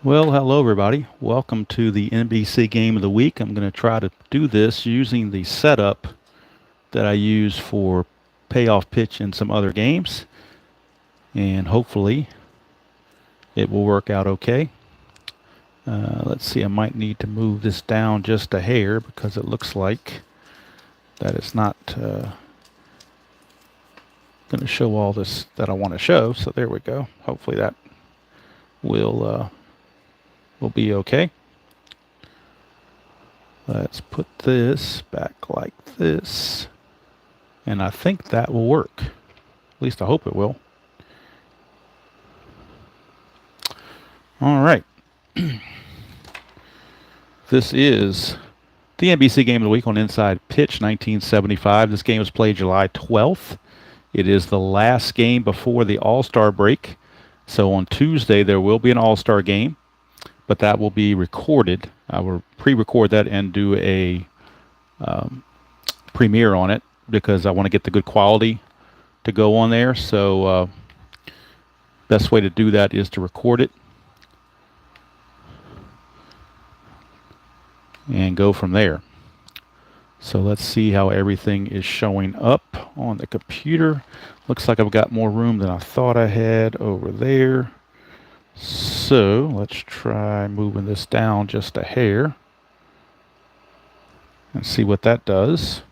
Well, hello everybody. Welcome to the NBC Game of the Week. I'm going to try to do this using the setup that I use for payoff pitch in some other games, and hopefully it will work out okay. Let's see, I might need to move this down just a hair because it looks like that it's not going to show all this that I want to show. So there we go. Hopefully that will will be okay. Let's put this back like this. And I think that will work. At least I hope it will. All right. This is the NBC Game of the Week on Inside Pitch 1975. This game was played July 12th. It is the last game before the All-Star break. So on Tuesday there will be an All-Star game, but that will be recorded. I will pre-record that and do a premiere on it because I want to get the good quality to go on there. So best way to do that is to record it and go from there. So let's see how everything is showing up on the computer. Looks like I've got more room than I thought I had over there. So let's try moving this down just a hair and see what that does.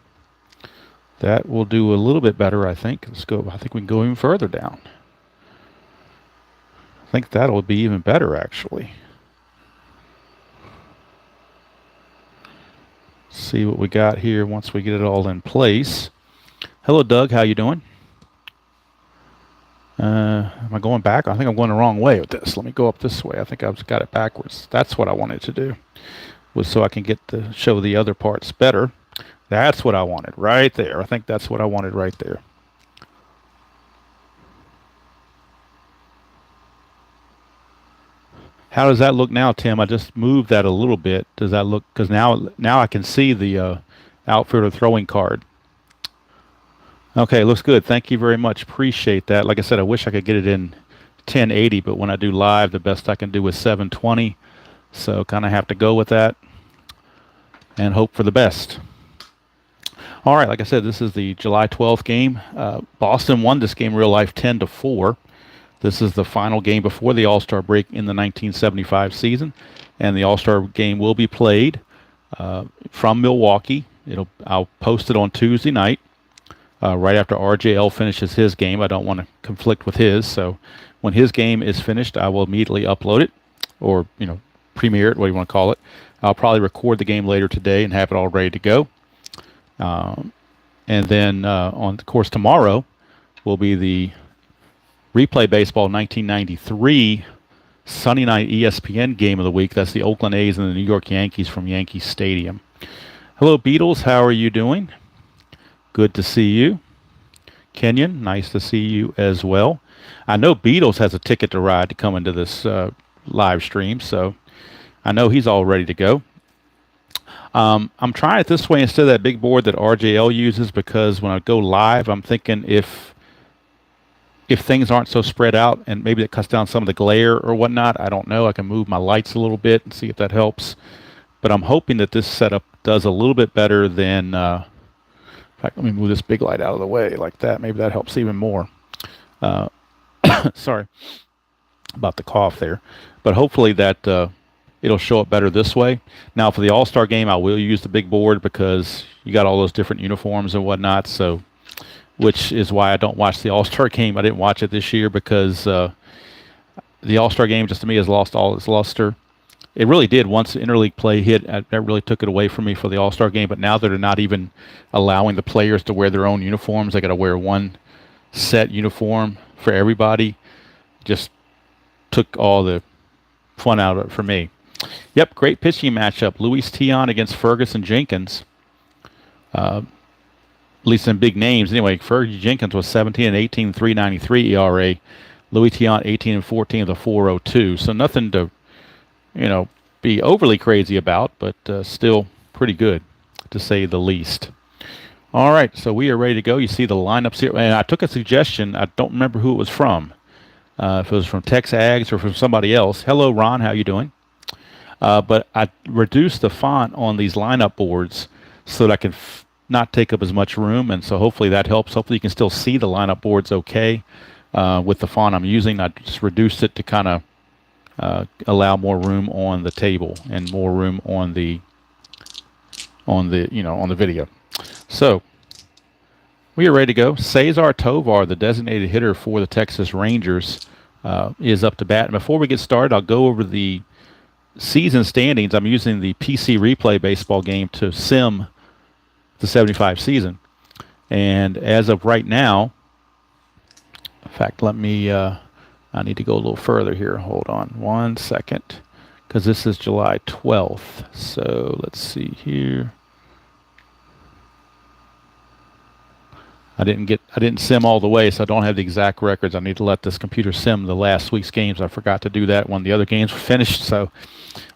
That will do a little bit better, I think. Let's go. I think we can go even further down. I think that'll be even better, actually. See what we got here once we get it all in place. Hello, Doug. How you doing? Am I going back? I think I'm going the wrong way with this. Let me go up this way. I think I've got it backwards. That's what I wanted to do, was so I can get to show the other parts better. That's what I wanted right there. I think that's what I wanted right there. How does that look now, Tim? I just moved that a little bit. Does that look? Because now I can see the outfielder throwing card. Okay, looks good. Thank you very much. Appreciate that. Like I said, I wish I could get it in 1080, but when I do live, the best I can do is 720. So kind of have to go with that and hope for the best. All right, like I said, this is the July 12th game. Boston won this game real life 10-4. This is the final game before the All-Star break in the 1975 season, and the All-Star game will be played from Milwaukee. I'll post it on Tuesday night, right after RJL finishes his game. I don't want to conflict with his, so when his game is finished, I will immediately upload it, or premiere it, what do you want to call it. I'll probably record the game later today and have it all ready to go. And then, on the course tomorrow, will be the Replay Baseball 1993 Sunday night ESPN game of the week. That's the Oakland A's and the New York Yankees from Yankee Stadium. Hello, Beatles. How are you doing? Good to see you. Kenyon, nice to see you as well. I know Beatles has a ticket to ride to come into this live stream, so I know he's all ready to go. I'm trying it this way instead of that big board that RJL uses, because when I go live, I'm thinking if things aren't so spread out, and maybe it cuts down some of the glare or whatnot, I don't know. I can move my lights a little bit and see if that helps. But I'm hoping that this setup does a little bit better than... in fact, let me move this big light out of the way like that. Maybe that helps even more. Sorry about the cough there. But hopefully that it'll show up better this way. Now, for the All-Star game, I will use the big board because you got all those different uniforms and whatnot, so... which is why I don't watch the All-Star game. I didn't watch it this year because the All-Star game, just to me, has lost all its luster. It really did. Once interleague play hit, that really took it away from me for the All-Star game. But now that they're not even allowing the players to wear their own uniforms, they got to wear one set uniform for everybody, just took all the fun out of it for me. Yep, great pitching matchup. Luis Tiant against Ferguson Jenkins. At least in big names. Anyway, Fergie Jenkins was 17-18, 3.93 ERA. Louis Tiant 18-14 with a 4.02. So nothing to, be overly crazy about, but still pretty good, to say the least. All right, so we are ready to go. You see the lineups here, and I took a suggestion. I don't remember who it was from. if it was from Tex Ags or from somebody else. Hello, Ron. How you doing? But I reduced the font on these lineup boards so that I can not take up as much room, and so hopefully that helps. Hopefully you can still see the lineup boards okay with the font I'm using. I just reduced it to kind of allow more room on the table and more room on the on the video. So we are ready to go. Cesar Tovar, the designated hitter for the Texas Rangers, is up to bat. And before we get started, I'll go over the season standings. I'm using the PC Replay baseball game to sim the 75 season. And as of right now, in fact, let me, I need to go a little further here. Hold on 1 second, because this is July 12th. So let's see here. I didn't sim all the way, so I don't have the exact records. I need to let this computer sim the last week's games. I forgot to do that when the other games were finished. So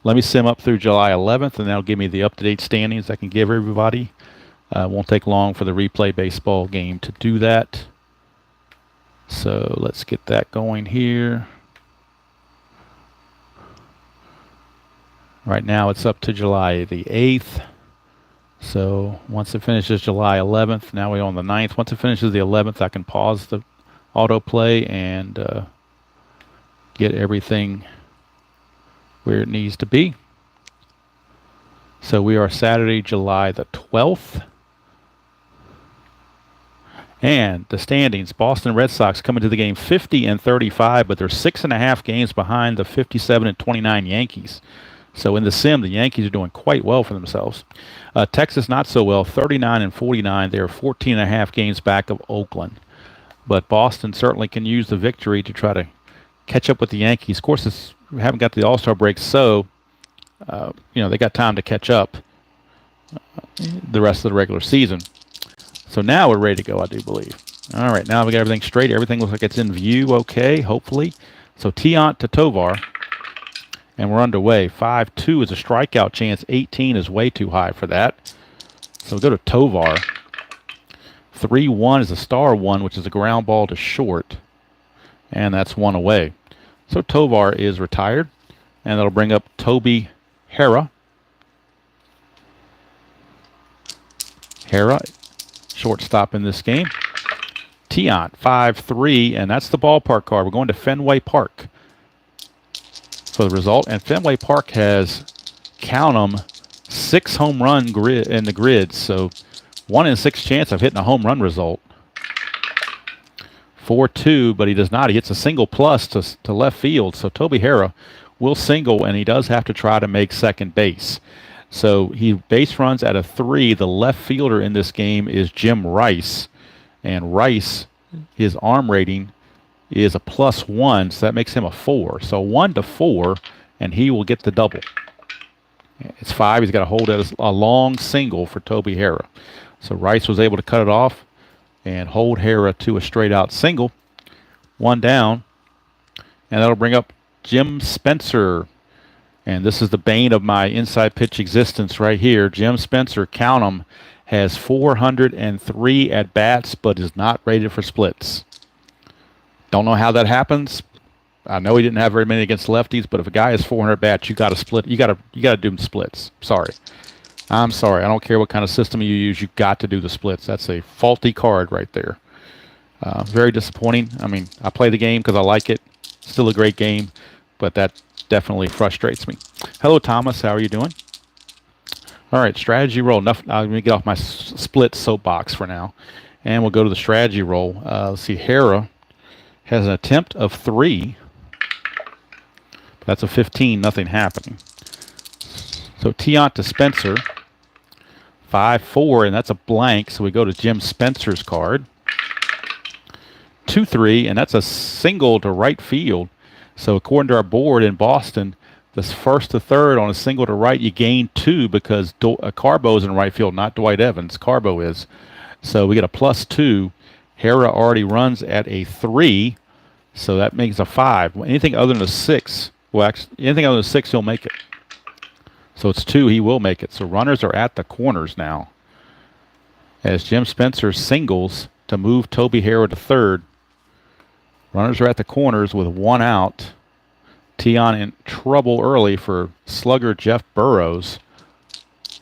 let me sim up through July 11th, and that'll give me the up-to-date standings I can give everybody. Won't take long for the replay baseball game to do that. So let's get that going here. Right now it's up to July the 8th. So once it finishes July 11th, now we're on the 9th. Once it finishes the 11th, I can pause the autoplay and get everything where it needs to be. So we are Saturday, July the 12th. And the standings, Boston Red Sox coming to the game 50-35, but they're 6.5 games behind the 57-29 Yankees. So in the sim, the Yankees are doing quite well for themselves. Texas not so well, 39-49. They're 14.5 games back of Oakland. But Boston certainly can use the victory to try to catch up with the Yankees. Of course, we haven't got the All-Star break, so they got time to catch up the rest of the regular season. So now we're ready to go, I do believe. All right, now we got everything straight. Everything looks like it's in view okay, hopefully. So Tiant to Tovar, and we're underway. 5-2 is a strikeout chance. 18 is way too high for that. So we go to Tovar. 3-1 is a star one, which is a ground ball to short, and that's one away. So Tovar is retired, and that'll bring up Toby Hara. Hara, shortstop in this game. Tiant, 5-3, and that's the ballpark card. We're going to Fenway Park for the result. And Fenway Park has, count them, 6 home run grid in the grid. So 1 in 6 chance of hitting a home run result. 4-2, but he does not. He hits a single plus to left field. So Toby Hara will single, and he does have to try to make second base. So he base runs at a 3. The left fielder in this game is Jim Rice. And Rice, his arm rating is a +1, so that makes him a 4. So 1-4, and he will get the double. It's 5. He's got to hold a long single for Toby Hara. So Rice was able to cut it off and hold Hara to a straight-out single. 1 down, and that'll bring up Jim Spencer. And this is the bane of my inside pitch existence right here. Jim Spencer, count him, has 403 at-bats, but is not rated for splits. Don't know how that happens. I know he didn't have very many against lefties, but if a guy has 400 bats, you got to split. You got to do splits. Sorry. I'm sorry. I don't care what kind of system you use. You got to do the splits. That's a faulty card right there. Very disappointing. I mean, I play the game because I like it. Still a great game, but that definitely frustrates me. Hello, Thomas. How are you doing? All right, strategy roll. Let me get off my split soapbox for now, and we'll go to the strategy roll. Let's see. Hara has an attempt of 3. That's a 15. Nothing happening. So Tiant to Spencer. 5-4, and that's a blank. So we go to Jim Spencer's card. 2-3, and that's a single to right field. So according to our board in Boston, this first to third on a single to right, you gain 2 because Carbo is in right field, not Dwight Evans. Carbo is. So we get a +2. Hara already runs at a 3, so that makes a 5. Anything other than a 6, well, actually, anything other than a 6, he'll make it. So it's 2, he will make it. So runners are at the corners now, as Jim Spencer singles to move Toby Hara to third. Runners are at the corners with one out. Tiant in trouble early for slugger Jeff Burrows.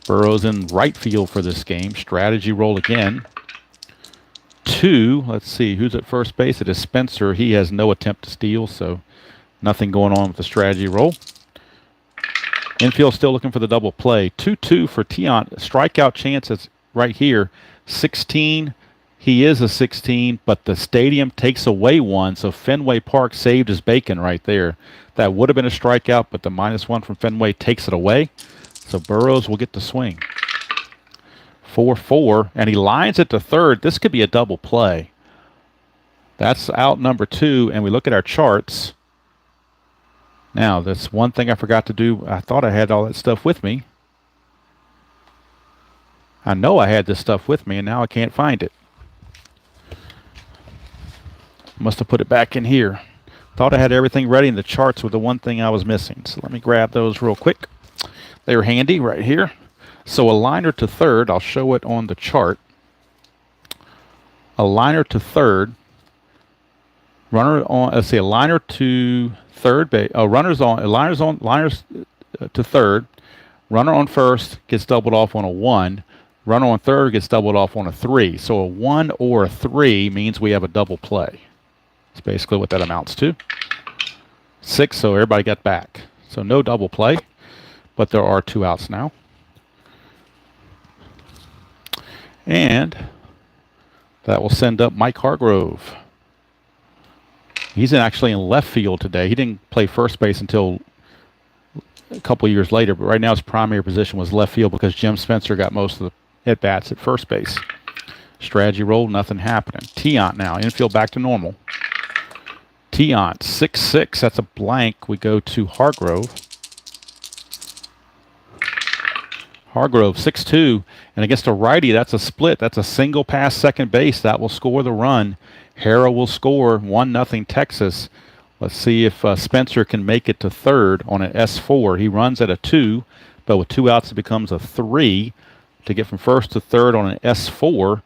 Burrows in right field for this game. Strategy roll again. 2. Let's see, who's at first base? It is Spencer. He has no attempt to steal, so nothing going on with the strategy roll. Infield still looking for the double play. 2-2 for Tiant. Strikeout chance is right here. 16. He is a 16, but the stadium takes away one, so Fenway Park saved his bacon right there. That would have been a strikeout, but the -1 from Fenway takes it away. So Burrows will get the swing. 4-4, and he lines it to third. This could be a double play. That's out number 2, and we look at our charts. Now, that's one thing I forgot to do. I thought I had all that stuff with me. I know I had this stuff with me, and now I can't find it. Must have put it back in here. Thought I had everything ready, and the charts were the one thing I was missing. So let me grab those real quick. They're handy right here. So a liner to third, I'll show it on the chart. A liner to third. Runner on, let's see, a liner to third base. Liners to third. Runner on first gets doubled off on a 1. Runner on third gets doubled off on a 3. So a 1 or a 3 means we have a double play. That's basically what that amounts to. 6, so everybody got back. So no double play, but there are 2 outs now. And that will send up Mike Hargrove. He's actually in left field today. He didn't play first base until a couple years later, but right now his primary position was left field because Jim Spencer got most of the at-bats at first base. Strategy roll, nothing happening. Tiant now, infield back to normal. Tiant, 6-6, that's a blank. We go to Hargrove. Hargrove, 6-2, and against a righty, that's a split. That's a single pass second base. That will score the run. Harrah will score 1-0 Texas. Let's see if Spencer can make it to third on an S4. He runs at a 2, but with 2 outs, it becomes a 3. To get from first to third on an S4,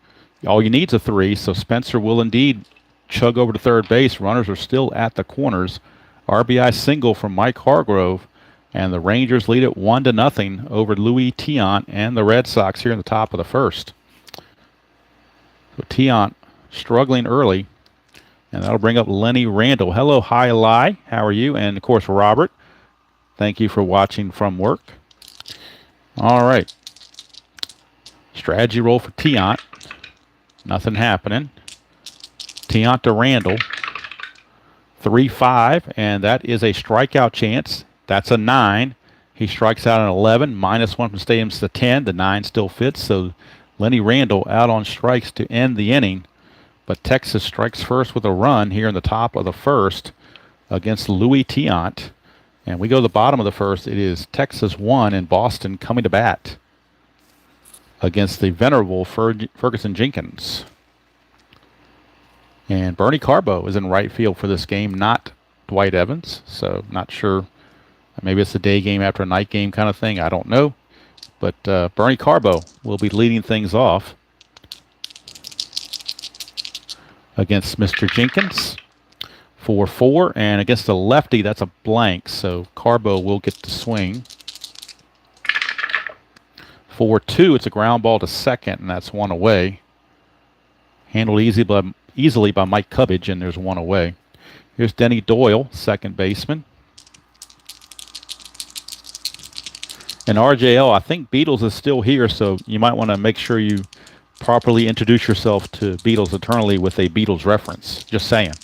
all you need is a 3, so Spencer will indeed chug over to third base. Runners are still at the corners. RBI single from Mike Hargrove, and the Rangers lead it 1-0 over Louis Tiant and the Red Sox here in the top of the first. So Tiant struggling early, and that'll bring up Lenny Randall. Hello, Hi Lai. How are you? And, of course, Robert. Thank you for watching from work. All right. Strategy roll for Tiant. Nothing happening. Tiant to Randall. 3-5, and that is a strikeout chance. That's a 9. He strikes out an 11. -1 from stadium's the 10. The 9 still fits, so Lenny Randall out on strikes to end the inning. But Texas strikes first with a run here in the top of the first against Louis Tiant. And we go to the bottom of the first. It is Texas 1 and Boston coming to bat against the venerable Ferguson Jenkins. And Bernie Carbo is in right field for this game, not Dwight Evans. So not sure. Maybe it's a day game after a night game kind of thing. I don't know. But Bernie Carbo will be leading things off against Mr. Jenkins. 4-4. And against the lefty, that's a blank. So Carbo will get the swing. 4-2. It's a ground ball to second, and that's 1 away. Handled easily by Mike Cubbage, and there's 1 away. Here's Denny Doyle, second baseman. And RJL, I think Beatles is still here, so you might want to make sure you properly introduce yourself to Beatles eternally with a Beatles reference. Just saying.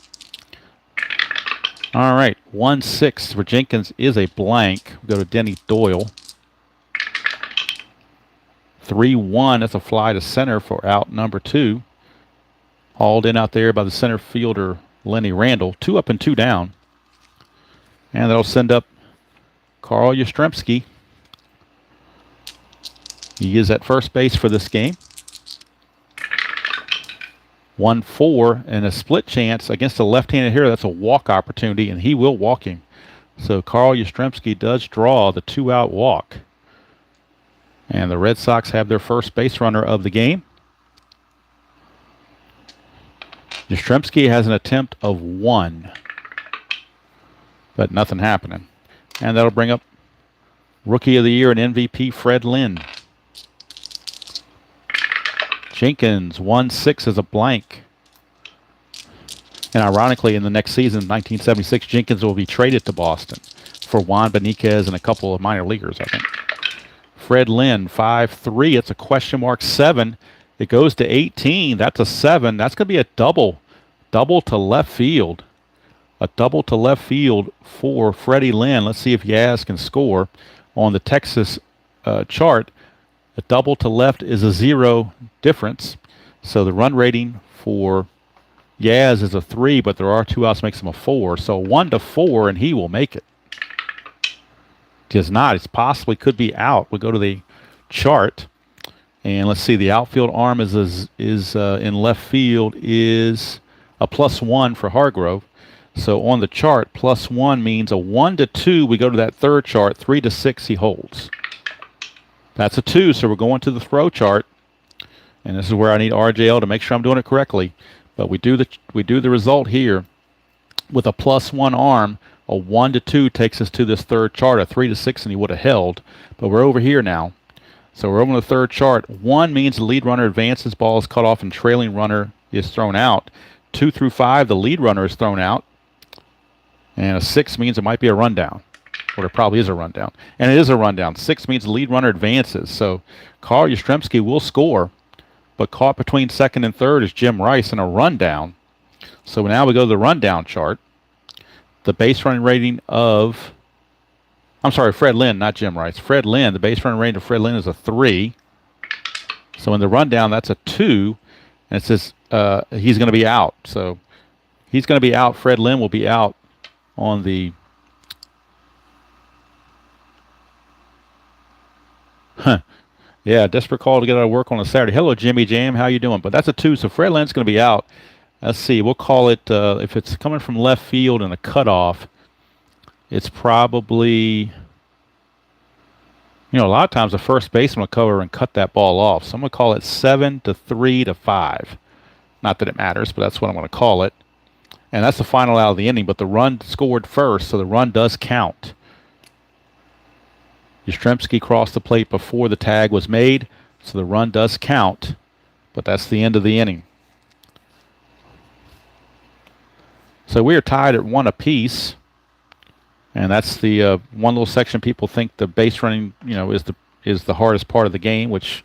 All right, 1-6 for Jenkins is a blank. We go to Denny Doyle. 3-1, that's a fly to center for out number 2. Hauled in out there by the center fielder, Lenny Randall. 2 up and 2 down. And that'll send up Carl Yastrzemski. He is at first base for this game. 1-4 and a split chance against a left-handed hitter. That's a walk opportunity, and he will walk him. So Carl Yastrzemski does draw the 2-out walk. And the Red Sox have their first base runner of the game. Yastrzemski has an attempt of 1, but nothing happening. And that'll bring up Rookie of the Year and MVP Fred Lynn. Jenkins, 1-6 as a blank. And ironically, in the next season, 1976, Jenkins will be traded to Boston for Juan Benitez and a couple of minor leaguers, I think. Fred Lynn, 5-3. It's a question mark 7. It goes to 18. That's a 7. That's going to be a double. Double to left field. A double to left field for Freddie Lynn. Let's see if Yaz can score. On the Texas chart, a double to left is a 0 difference. So the run rating for Yaz is a 3, but there are 2 outs, makes him a 4. So 1-4, and he will make it. Does not. It's possibly could be out. We'll go to the chart, and let's see. The outfield arm is in left field is a +1 for Hargrove. So on the chart, +1 means a 1-2. We go to that third chart. 3-6 he holds. That's a 2. So we're going to the throw chart, and this is where I need RJL to make sure I'm doing it correctly. But we do the result here with a +1 arm. A 1-2 takes us to this third chart. A 3-6, and he would have held. But we're over here now. So we're over the third chart. 1 means the lead runner advances, ball is cut off, and trailing runner is thrown out. 2 through 5, the lead runner is thrown out. And a 6 means it might be a rundown. Or it probably is a rundown. And it is a rundown. 6 means the lead runner advances. So Carl Yastrzemski will score. But caught between second and third is Jim Rice in a rundown. So now we go to the rundown chart. The base running rating of, I'm sorry, Fred Lynn, not Jim Rice. Fred Lynn, the base running rating of Fred Lynn is a 3. So in the rundown, that's a 2. And it says he's going to be out. So he's going to be out. Fred Lynn will be out on the, yeah, desperate call to get out of work on a Saturday. Hello, Jimmy Jam. How you doing? But that's a 2. So Fred Lynn's going to be out. Let's see. We'll call it, if it's coming from left field and a cutoff, it's probably, a lot of times the first baseman will cover and cut that ball off. So I'm going to call it 7 to 3 to 5. Not that it matters, but that's what I'm going to call it. And that's the final out of the inning, but the run scored first, so the run does count. Yastrzemski crossed the plate before the tag was made, so the run does count, but that's the end of the inning. So we are tied at 1 apiece, and that's the one little section people think the base running, is the hardest part of the game, which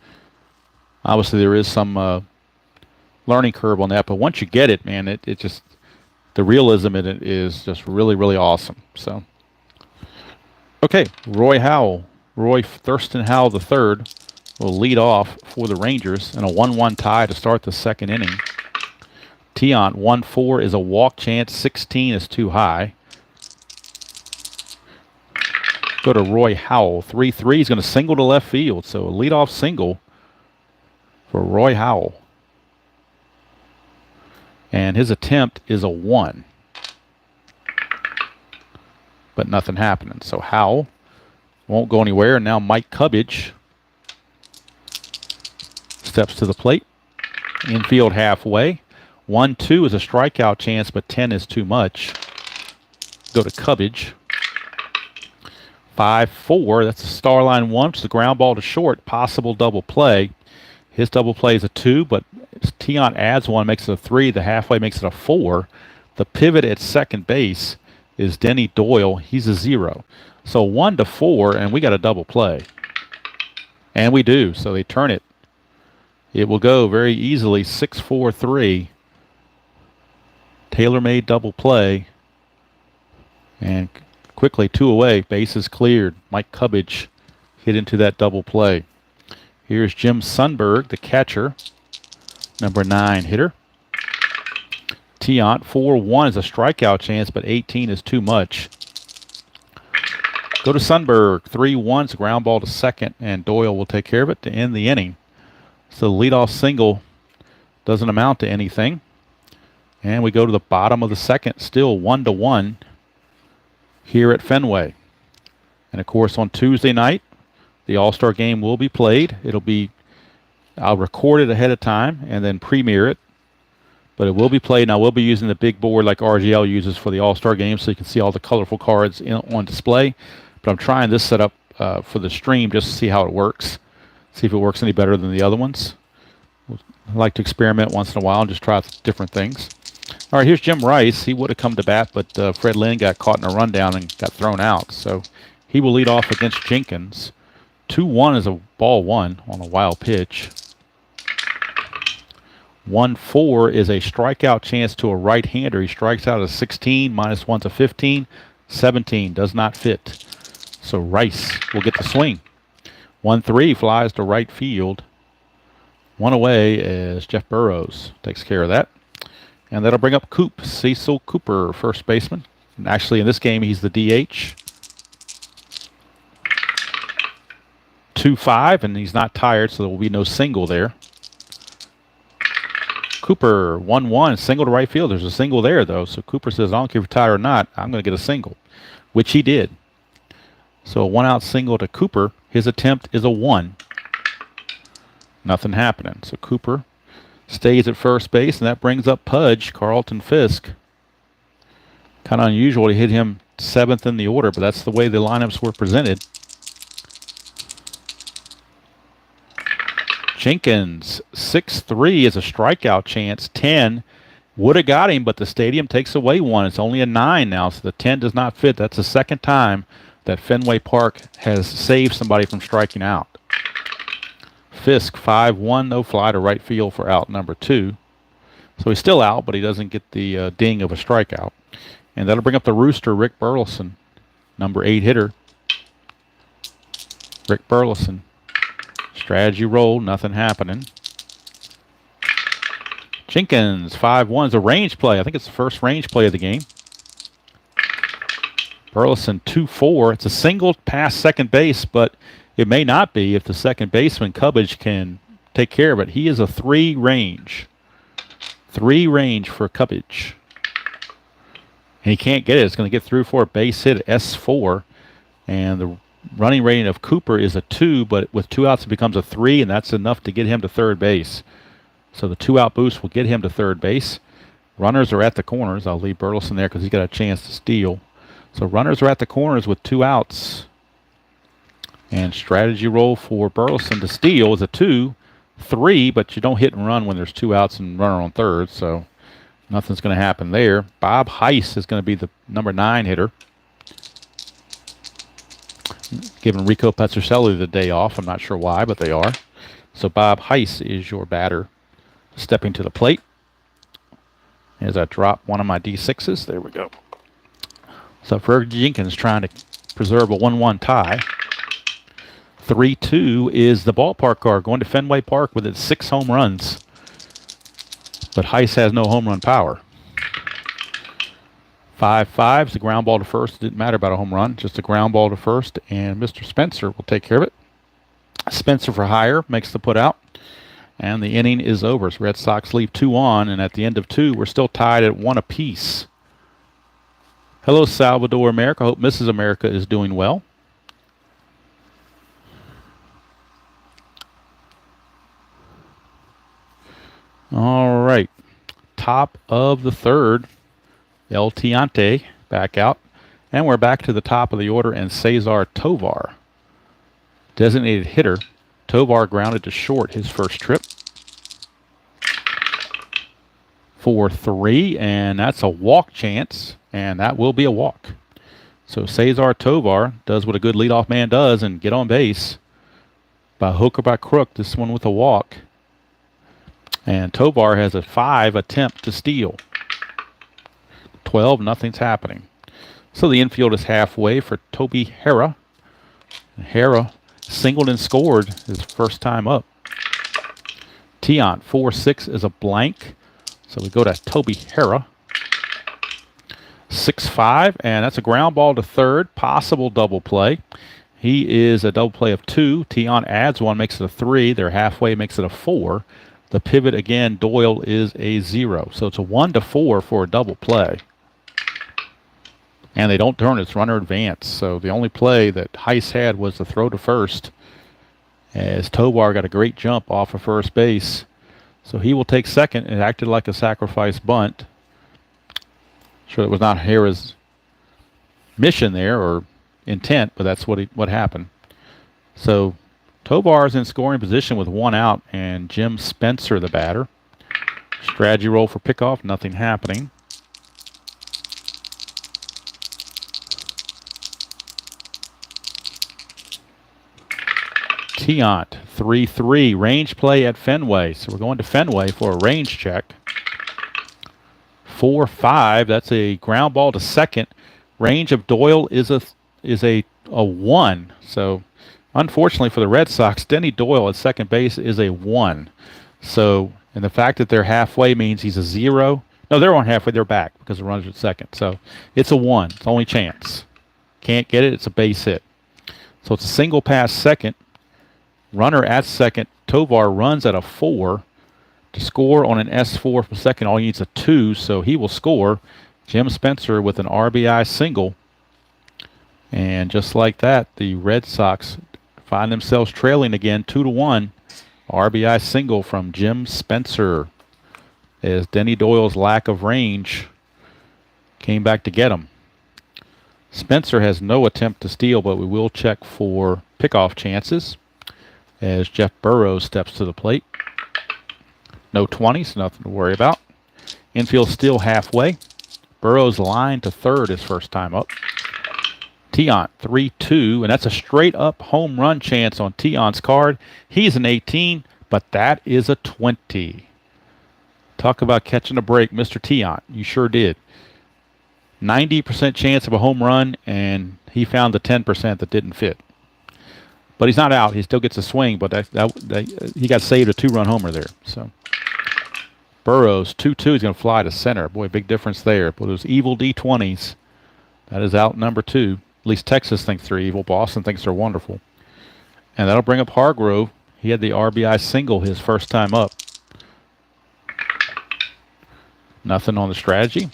obviously there is some learning curve on that. But once you get it, man, it just, the realism in it is just really, really awesome. So, okay, Roy Thurston Howell III will lead off for the Rangers in a 1-1 tie to start the second inning. Tiant, 1-4 is a walk chance. 16 is too high. Go to Roy Howell. 3-3. He's going to single to left field. So a leadoff single for Roy Howell. And his attempt is a 1. But nothing happening. So Howell won't go anywhere. And now Mike Cubbage steps to the plate. Infield halfway. 1-2 is a strikeout chance, but 10 is too much. Go to Cubbage. 5-4, that's a star line 1, which is a ground ball to short, possible double play. His double play is a 2, but Tiant adds 1, makes it a 3. The halfway makes it a 4. The pivot at second base is Denny Doyle. He's a 0. So 1-4, and we got a double play. And we do, so they turn it. It will go very easily 6-4-3. Tailor-made double play. And quickly 2 away. Bases cleared. Mike Cubbage hit into that double play. Here's Jim Sundberg, the catcher. Number 9 hitter. Tiant, 4-1 is a strikeout chance, but 18 is too much. Go to Sundberg. 3-1 is a ground ball to second, and Doyle will take care of it to end the inning. So the leadoff single doesn't amount to anything. And we go to the bottom of the second, still 1-1 here at Fenway. And of course on Tuesday night, the All-Star game will be played. I'll record it ahead of time and then premiere it But it will be played, and I will be using the big board like RGL uses for the All-Star game, so you can see all the colorful cards on display. But I'm trying this setup for the stream just to see how it works, see if it works any better than the other ones. I like to experiment once in a while and just try different things. All right, here's Jim Rice. He would have come to bat, but Fred Lynn got caught in a rundown and got thrown out. So he will lead off against Jenkins. 2-1 is a ball one on a wild pitch. 1-4 is a strikeout chance to a right-hander. He strikes out at 16, -1's a 15. 17 does not fit. So Rice will get the swing. 1-3 flies to right field. One away as Jeff Burrows takes care of that. And that'll bring up Cecil Cooper, first baseman. And actually, in this game, he's the DH. 2-5, and he's not tired, so there will be no single there. Cooper, 1-1, single to right field. There's a single there, though. So Cooper says, I don't care if you're tired or not, I'm going to get a single, which he did. So a one-out single to Cooper. His attempt is a 1. Nothing happening. So Cooper stays at first base, and that brings up Pudge, Carlton Fisk. Kind of unusual to hit him 7th in the order, but that's the way the lineups were presented. Jenkins, 6-3 is a strikeout chance. 10 would have got him, but the stadium takes away 1. It's only a 9 now, so the 10 does not fit. That's the second time that Fenway Park has saved somebody from striking out. Fisk, 5-1, no fly to right field for out number 2. So he's still out, but he doesn't get the ding of a strikeout. And that'll bring up the Rooster, Rick Burleson, number 8 hitter. Rick Burleson. Strategy roll, nothing happening. Jenkins, 5-1 is a range play. I think it's the first range play of the game. Burleson, 2-4. It's a single past second base, but it may not be if the second baseman, Cubbage, can take care of it. He is a 3 range. 3 range for Cubbage. And he can't get it. It's going to get through for a base hit, S4. And the running rating of Cooper is a 2, but with 2 outs it becomes a 3, and that's enough to get him to third base. So the 2-out boost will get him to third base. Runners are at the corners. I'll leave Burleson there because he's got a chance to steal. So runners are at the corners with 2 outs. And strategy roll for Burleson to steal is a 2-3, but you don't hit and run when there's 2 outs and runner on third, so nothing's going to happen there. Bob Heiss is going to be the number 9 hitter. Giving Rico Petrocelli the day off. I'm not sure why, but they are. So Bob Heiss is your batter stepping to the plate. As I drop one of my D6s. There we go. So for Jenkins trying to preserve a 1-1 tie. 3-2 is the ballpark card going to Fenway Park with its 6 home runs. But Heiss has no home run power. 5-5 is the ground ball to first. It didn't matter about a home run, just a ground ball to first, and Mr. Spencer will take care of it. Spencer for hire makes the put out, and the inning is over. So Red Sox leave 2 on, and at the end of 2, we're still tied at 1 apiece. Hello, Salvador America. Hope Mrs. America is doing well. All right, top of the third. El Tiante back out. And we're back to the top of the order, and Cesar Tovar, designated hitter. Tovar grounded to short his first trip. 4-3, and that's a walk chance, and that will be a walk. So Cesar Tovar does what a good leadoff man does and get on base. By hook or by crook, this one with a walk. And Tovar has a 5 attempt to steal. 12, nothing's happening. So the infield is halfway for Toby Hara. Hara singled and scored his first time up. Tiant, 4-6 is a blank. So we go to Toby Hara. 6-5, and that's a ground ball to third. Possible double play. He is a double play of 2. Tiant adds 1, makes it a 3. They're halfway, makes it a 4. The pivot again, Doyle, is a 0. So it's a 1-4 for a double play. And they don't turn, it's runner advance. So the only play that Heiss had was the throw to first, as Tovar got a great jump off of first base. So he will take second. It acted like a sacrifice bunt. Sure, it was not Hera's mission there or intent, but that's what happened. So Tovar is in scoring position with one out, and Jim Spencer, the batter. Strategy roll for pickoff, nothing happening. Tiant, 3-3, range play at Fenway. So we're going to Fenway for a range check. 4-5, that's a ground ball to second. Range of Doyle is a 1. So unfortunately for the Red Sox, Denny Doyle at second base is a 1. So, and the fact that they're halfway means he's a 0. No, they're on halfway, they're back because the runner's at second. So it's a 1. It's the only chance. Can't get it, it's a base hit. So it's a single pass second. Runner at second. Tovar runs at a 4. To score on an S4 from second, all he needs a 2, so he will score. Jim Spencer with an RBI single. And just like that, the Red Sox find themselves trailing again 2-1. RBI single from Jim Spencer as Denny Doyle's lack of range came back to get him. Spencer has no attempt to steal, but we will check for pickoff chances as Jeff Burrows steps to the plate. No 20s, nothing to worry about. Infield still halfway. Burrows line to third his first time up. Tiant, 3-2, and that's a straight-up home run chance on Tiant's card. He's an 18, but that is a 20. Talk about catching a break, Mr. Tiant. You sure did. 90% chance of a home run, and he found the 10% that didn't fit. But he's not out. He still gets a swing, but he got saved a 2-run homer there. So Burrows, 2-2, he's going to fly to center. Boy, big difference there. But those evil D20s, that is out number 2. At least Texas thinks they're evil. Boston thinks they're wonderful. And that'll bring up Hargrove. He had the RBI single his first time up. Nothing on the strategy.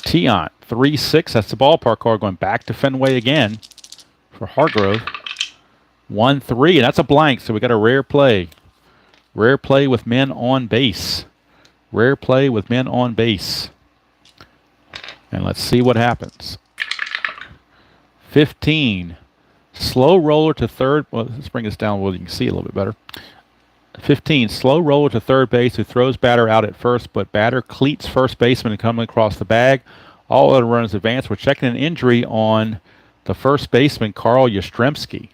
Tiant, 3-6. That's the ballpark card going back to Fenway again for Hargrove. 1-3, and that's a blank, so we got a rare play. Rare play with men on base. Rare play with men on base. And let's see what happens. 15. Slow roller to third. Well, let's bring this down where you can see a little bit better. 15. Slow roller to third base who throws batter out at first, but batter cleats first baseman and coming across the bag. All other runners advance. We're checking an injury on the first baseman, Carl Yastrzemski.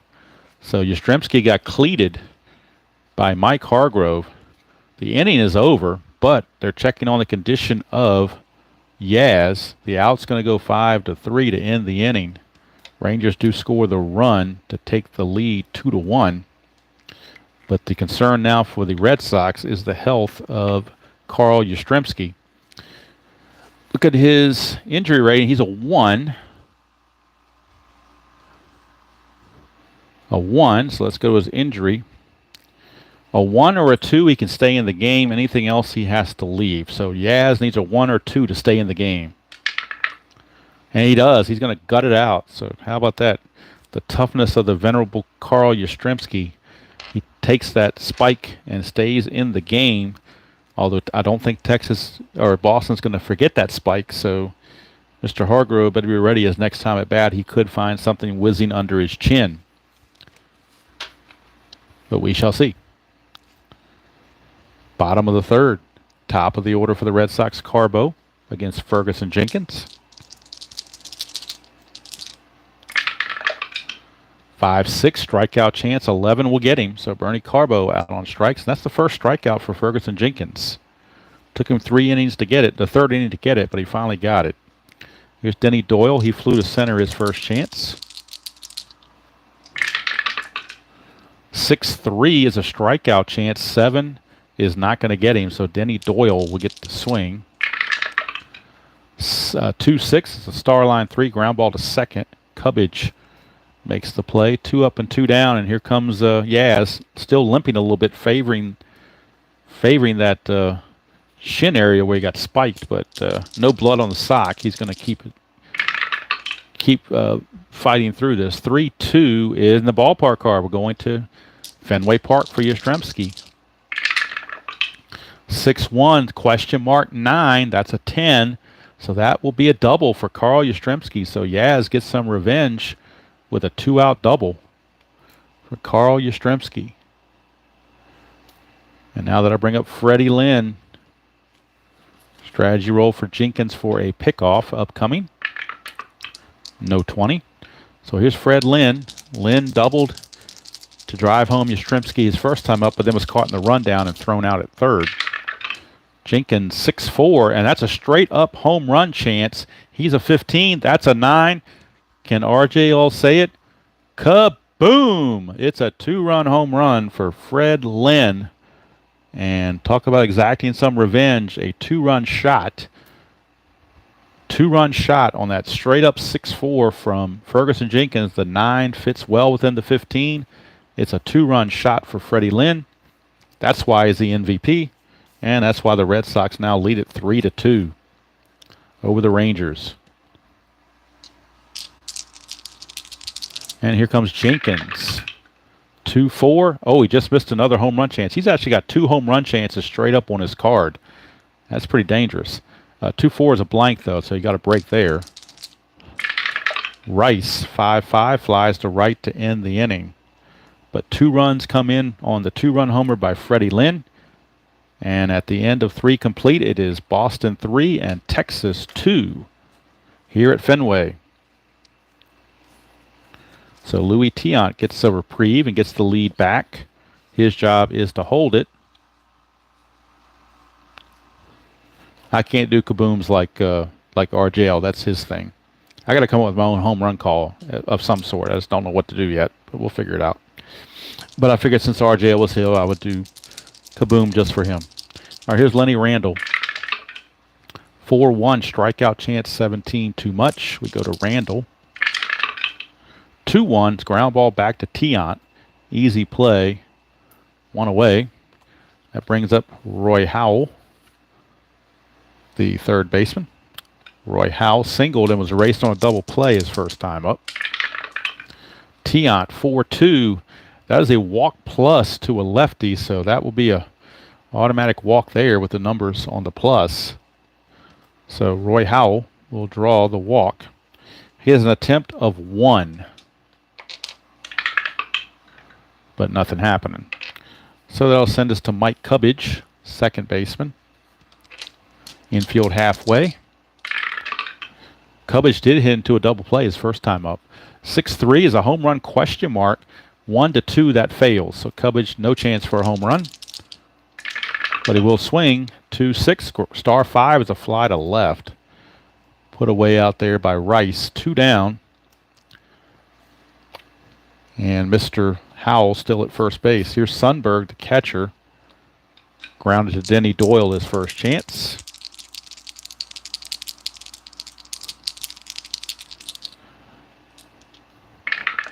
So Yastrzemski got cleated by Mike Hargrove. The inning is over, but they're checking on the condition of Yaz. The out's going to go 5-3 to end the inning. Rangers do score the run to take the lead 2-1. But the concern now for the Red Sox is the health of Carl Yastrzemski. Look at his injury rating. He's a 1. A 1, so let's go to his injury. A 1 or a 2, he can stay in the game. Anything else, he has to leave. So Yaz needs a 1 or 2 to stay in the game. And he does. He's going to gut it out. So how about that? The toughness of the venerable Carl Yastrzemski. He takes that spike and stays in the game. Although I don't think Texas or Boston's going to forget that spike. So Mr. Hargrove better be ready as next time at bat he could find something whizzing under his chin. But we shall see. Bottom of the third. Top of the order for the Red Sox, Carbo against Ferguson Jenkins. 5-6 strikeout chance. 11 will get him. So Bernie Carbo out on strikes. And that's the first strikeout for Ferguson Jenkins. Took him 3 innings to get it. The third inning to get it, but he finally got it. Here's Denny Doyle. He flew to center his first chance. 6-3 is a strikeout chance. 7 is not going to get him, so Denny Doyle will get the swing. 2-6 is a star line 3, ground ball to second. Cubbage makes the play. 2 up and 2 down, and here comes Yaz, still limping a little bit, favoring that shin area where he got spiked, but no blood on the sock. He's going to keep fighting through this. 3-2 is in the ballpark card. We're going to Fenway Park for Yastrzemski. 6-1, question mark 9. That's a 10. So that will be a double for Carl Yastrzemski. So Yaz gets some revenge with a 2-out double for Carl Yastrzemski. And now that I bring up Freddie Lynn, strategy roll for Jenkins for a pickoff upcoming. No 20. So here's Fred Lynn. Lynn doubled to drive home Yastrzemski his first time up, but then was caught in the rundown and thrown out at third. Jenkins 6-4, and that's a straight up home run chance. He's a 15. That's a 9. Can RJ all say it? Kaboom! It's a 2-run home run for Fred Lynn. And talk about exacting some revenge. A 2-run shot. 2-run shot on that straight up 6-4 from Ferguson Jenkins. The 9 fits well within the 15. It's a 2-run shot for Freddie Lynn. That's why he's the MVP. And that's why the Red Sox now lead it 3-2 over the Rangers. And here comes Jenkins. 2-4. Oh, he just missed another home run chance. He's actually got 2 home run chances straight up on his card. That's pretty dangerous. 2-4 is a blank, though, so you got a break there. Rice, 5-5, flies to right to end the inning. But 2 runs come in on the 2-run homer by Freddie Lynn. And at the end of 3 complete, it is Boston 3 and Texas 2 here at Fenway. So Louis Tiant gets a reprieve and gets the lead back. His job is to hold it. I can't do kabooms like RJL. That's his thing. I got to come up with my own home run call of some sort. I just don't know what to do yet, but we'll figure it out. But I figured since RJL was here, I would do kaboom just for him. All right, here's Lenny Randall. 4-1, strikeout chance 17, too much. We go to Randall. 2-1, ground ball back to Tiant. Easy play. 1 away. That brings up Roy Howell, the third baseman. Roy Howell singled and was raced on a double play his first time up. Tiant, 4-2. That is a walk plus to a lefty, so that will be a automatic walk there with the numbers on the plus. So Roy Howell will draw the walk. He has an attempt of 1. But nothing happening. So that'll send us to Mike Cubbage, second baseman. Infield halfway. Cubbage did hit into a double play his first time up. 6-3 is a home run question mark. 1-2 that fails. So Cubbage, no chance for a home run. But he will swing. 2-6. Star 5 is a fly to left. Put away out there by Rice. 2 down. And Mr. Howell still at first base. Here's Sundberg, the catcher. Grounded to Denny Doyle his first chance.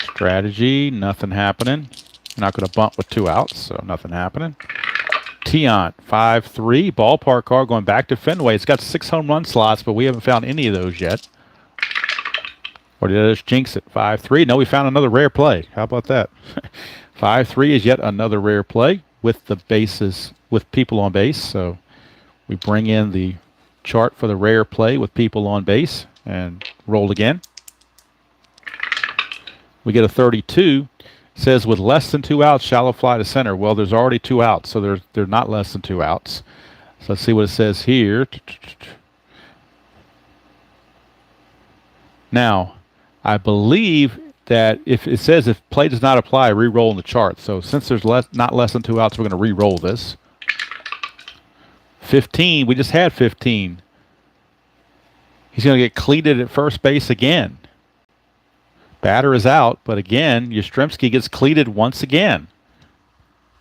Strategy, nothing happening. Not going to bunt with 2 outs, so nothing happening. Tiant, 5-3. Ballpark car going back to Fenway. It's got 6 home run slots, but we haven't found any of those yet. Or did I just jinx it? 5-3. No, we found another rare play. How about that? 5-3 is yet another rare play with the bases, with people on base. So we bring in the chart for the rare play with people on base and roll again. We get a 32. It says with less than 2 outs, shallow fly to center. Well, there's already 2 outs, so they're not less than 2 outs. So let's see what it says here. Now, I believe that if it says if play does not apply, re-roll in the chart. So since there's not less than 2 outs, we're going to re-roll this. 15. We just had 15. He's going to get cleated at first base again. Batter is out, but again, Yastrzemski gets cleated once again.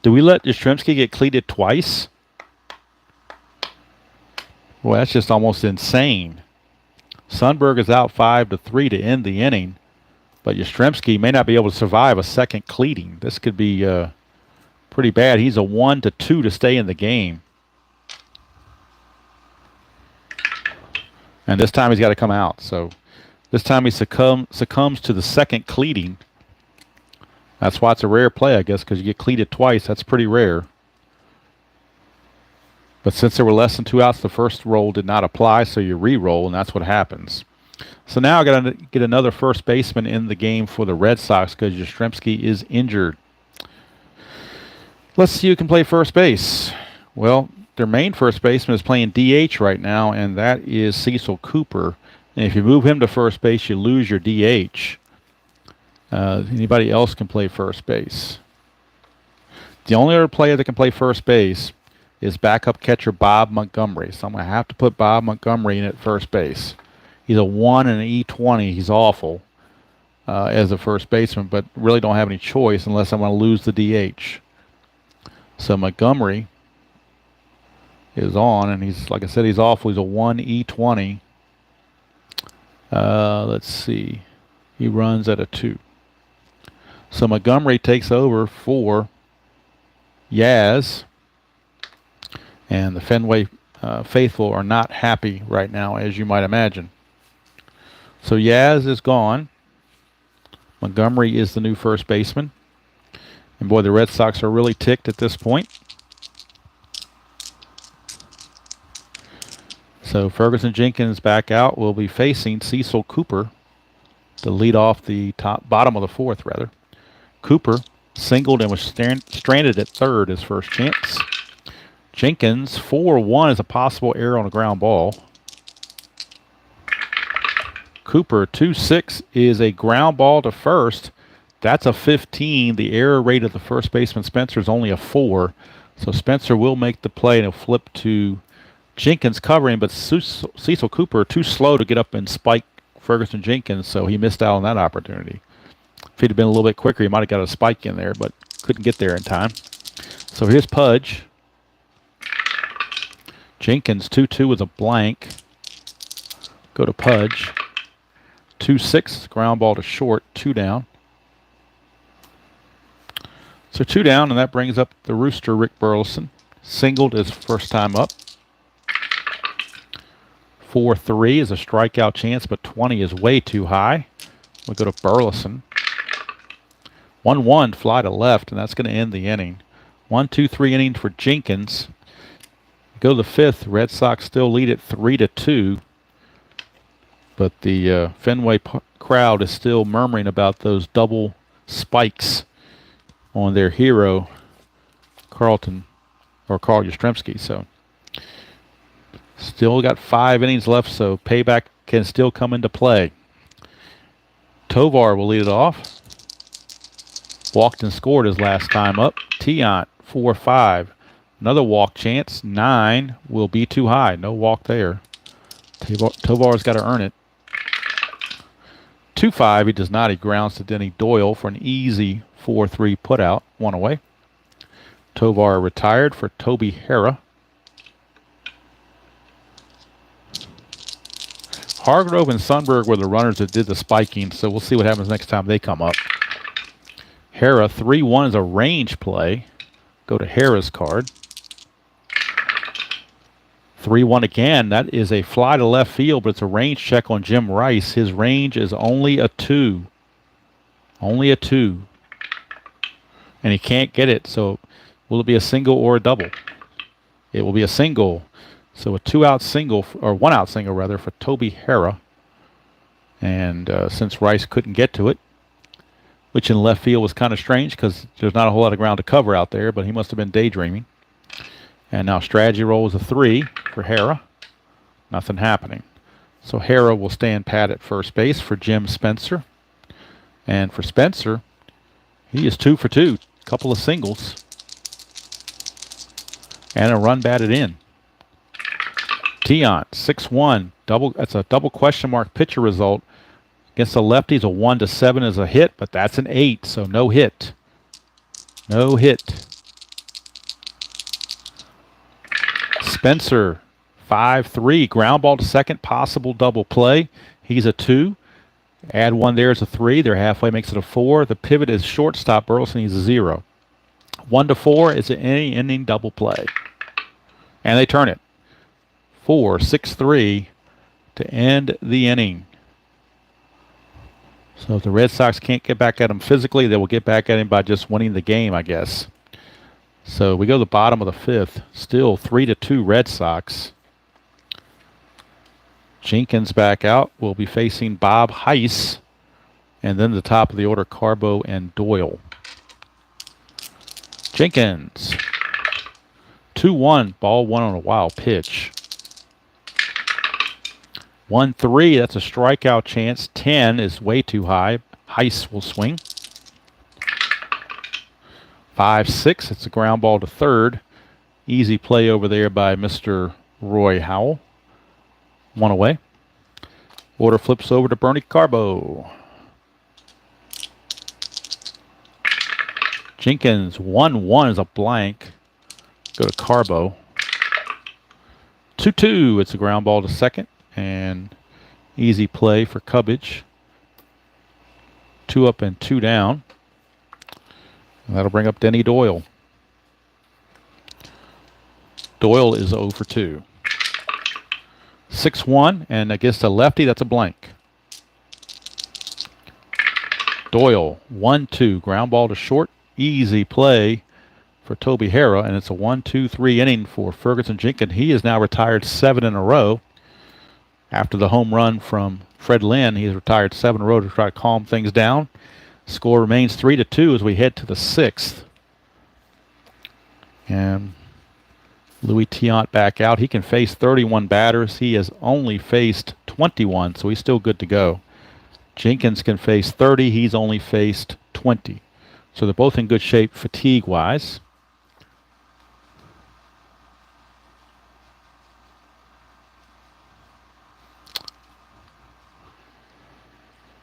Do we let Yastrzemski get cleated twice? Well, that's just almost insane. Sundberg is out 5-3 to end the inning, but Yastrzemski may not be able to survive a second cleating. This could be pretty bad. He's a 1-2 to stay in the game. And this time he's got to come out. So this time he succumbs to the second cleating. That's why it's a rare play, I guess, because you get cleated twice. That's pretty rare. But since there were less than 2 outs, the first roll did not apply, so you re-roll, and that's what happens. So now I got to get another first baseman in the game for the Red Sox because Yastrzemski is injured. Let's see who can play first base. Well, their main first baseman is playing DH right now, and that is Cecil Cooper. And if you move him to first base, you lose your DH. Anybody else can play first base. The only other player that can play first base is backup catcher Bob Montgomery. So I'm going to have to put Bob Montgomery in at first base. He's a 1 and an E20. He's awful as a first baseman, but really don't have any choice unless I want to lose the DH. So Montgomery is on, and he's, like I said, he's awful. He's a 1 E20. Let's see. He runs at a 2. So Montgomery takes over for Yaz. And the Fenway faithful are not happy right now, as you might imagine. So Yaz is gone. Montgomery is the new first baseman. And boy, the Red Sox are really ticked at this point. So Ferguson Jenkins back out. Will be facing Cecil Cooper to lead off the bottom of the fourth, rather. Cooper singled and was stranded at third, his first chance. Jenkins, 4-1 is a possible error on a ground ball. Cooper, 2-6 is a ground ball to first. That's a 15. The error rate of the first baseman, Spencer, is only a 4. So Spencer will make the play, and he'll flip to Jenkins covering, but Cecil Cooper too slow to get up and spike Ferguson Jenkins, so he missed out on that opportunity. If he'd have been a little bit quicker, he might have got a spike in there, but couldn't get there in time. So here's Pudge. Jenkins, 2-2 with a blank. Go to Pudge. 2-6, ground ball to short, 2 down. So 2 down, and that brings up the Rooster, Rick Burleson. Singled his first time up. 4-3 is a strikeout chance, but 20 is way too high. We'll go to Burleson. 1-1, fly to left, and that's going to end the inning. 1-2-3 inning for Jenkins. Go to the fifth. Red Sox still lead it 3-2. But the Fenway crowd is still murmuring about those double spikes on their hero, Carl Yastrzemski. So still got 5 innings left, so payback can still come into play. Tovar will lead it off. Walked and scored his last time up. Tiant, 4-5. Another walk chance. 9 will be too high. No walk there. Tovar's got to earn it. 2-5, he does not. He grounds to Denny Doyle for an easy 4-3 putout. 1 away. Tovar retired for Toby Hara. Hargrove and Sundberg were the runners that did the spiking, so we'll see what happens next time they come up. Hara, 3-1 is a range play. Go to Hara's card. 3-1 again. That is a fly to left field, but it's a range check on Jim Rice. His range is only a 2. Only a 2. And he can't get it, so will it be a single or a double? It will be a single. So a 2-out single, or 1-out single rather, for Toby Hara. And since Rice couldn't get to it, which in left field was kind of strange because there's not a whole lot of ground to cover out there, but he must have been daydreaming. And now strategy roll is a 3 for Hara. Nothing happening. So Hara will stand pat at first base for Jim Spencer. And for Spencer, he is 2 for 2. Couple of singles. And a run batted in. Tiant, 6-1. That's a double question mark pitcher result. Against the lefties, a 1-7 is a hit, but that's an 8, so no hit. No hit. Spencer, 5-3. Ground ball to second, possible double play. He's a 2. Add 1 there is a 3. They're halfway, makes it a 4. The pivot is shortstop. Burleson, he's a 0. 1-4 is an inning double play. And they turn it. 4-6-3 to end the inning. So if the Red Sox can't get back at him physically, they will get back at him by just winning the game, I guess. So we go to the bottom of the fifth. Still 3-2 Red Sox. Jenkins back out. We'll be facing Bob Heiss. And then the top of the order, Carbo and Doyle. Jenkins. 2-1. Ball one on a wild pitch. 1-3. That's a strikeout chance. 10 is way too high. Heiss will swing. 5-6. It's a ground ball to third. Easy play over there by Mr. Roy Howell. One away. Order flips over to Bernie Carbo. Jenkins 1-1 is a blank. Go to Carbo. 2-2. It's a ground ball to second. And easy play for Cubbage. 2 up and 2 down. And that'll bring up Denny Doyle. Doyle is 0 for 2. 6-1, and against a lefty, that's a blank. Doyle, 1-2, ground ball to short. Easy play for Toby Harrah, and it's a 1-2-3 inning for Ferguson Jenkins. He is now retired 7 in a row. After the home run from Fred Lynn, he has retired 7 in a row to try to calm things down. Score remains 3-2 as we head to the 6th. And Louis Tiant back out. He can face 31 batters. He has only faced 21, so he's still good to go. Jenkins can face 30. He's only faced 20. So they're both in good shape fatigue-wise.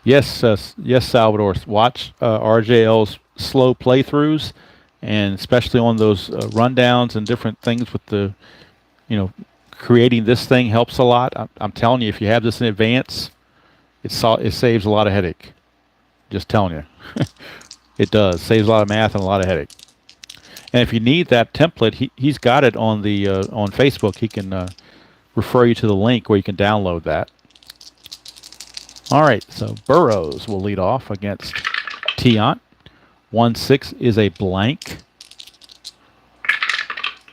Yes, yes, Salvador. Watch RJL's slow playthroughs, and especially on those rundowns and different things with the, creating this thing helps a lot. I'm telling you, if you have this in advance, it saves a lot of headache. Just telling you. It does. Saves a lot of math and a lot of headache. And if you need that template, he's got it on the on Facebook. He can refer you to the link where you can download that. All right, so Burrows will lead off against Tiant. 1-6 is a blank.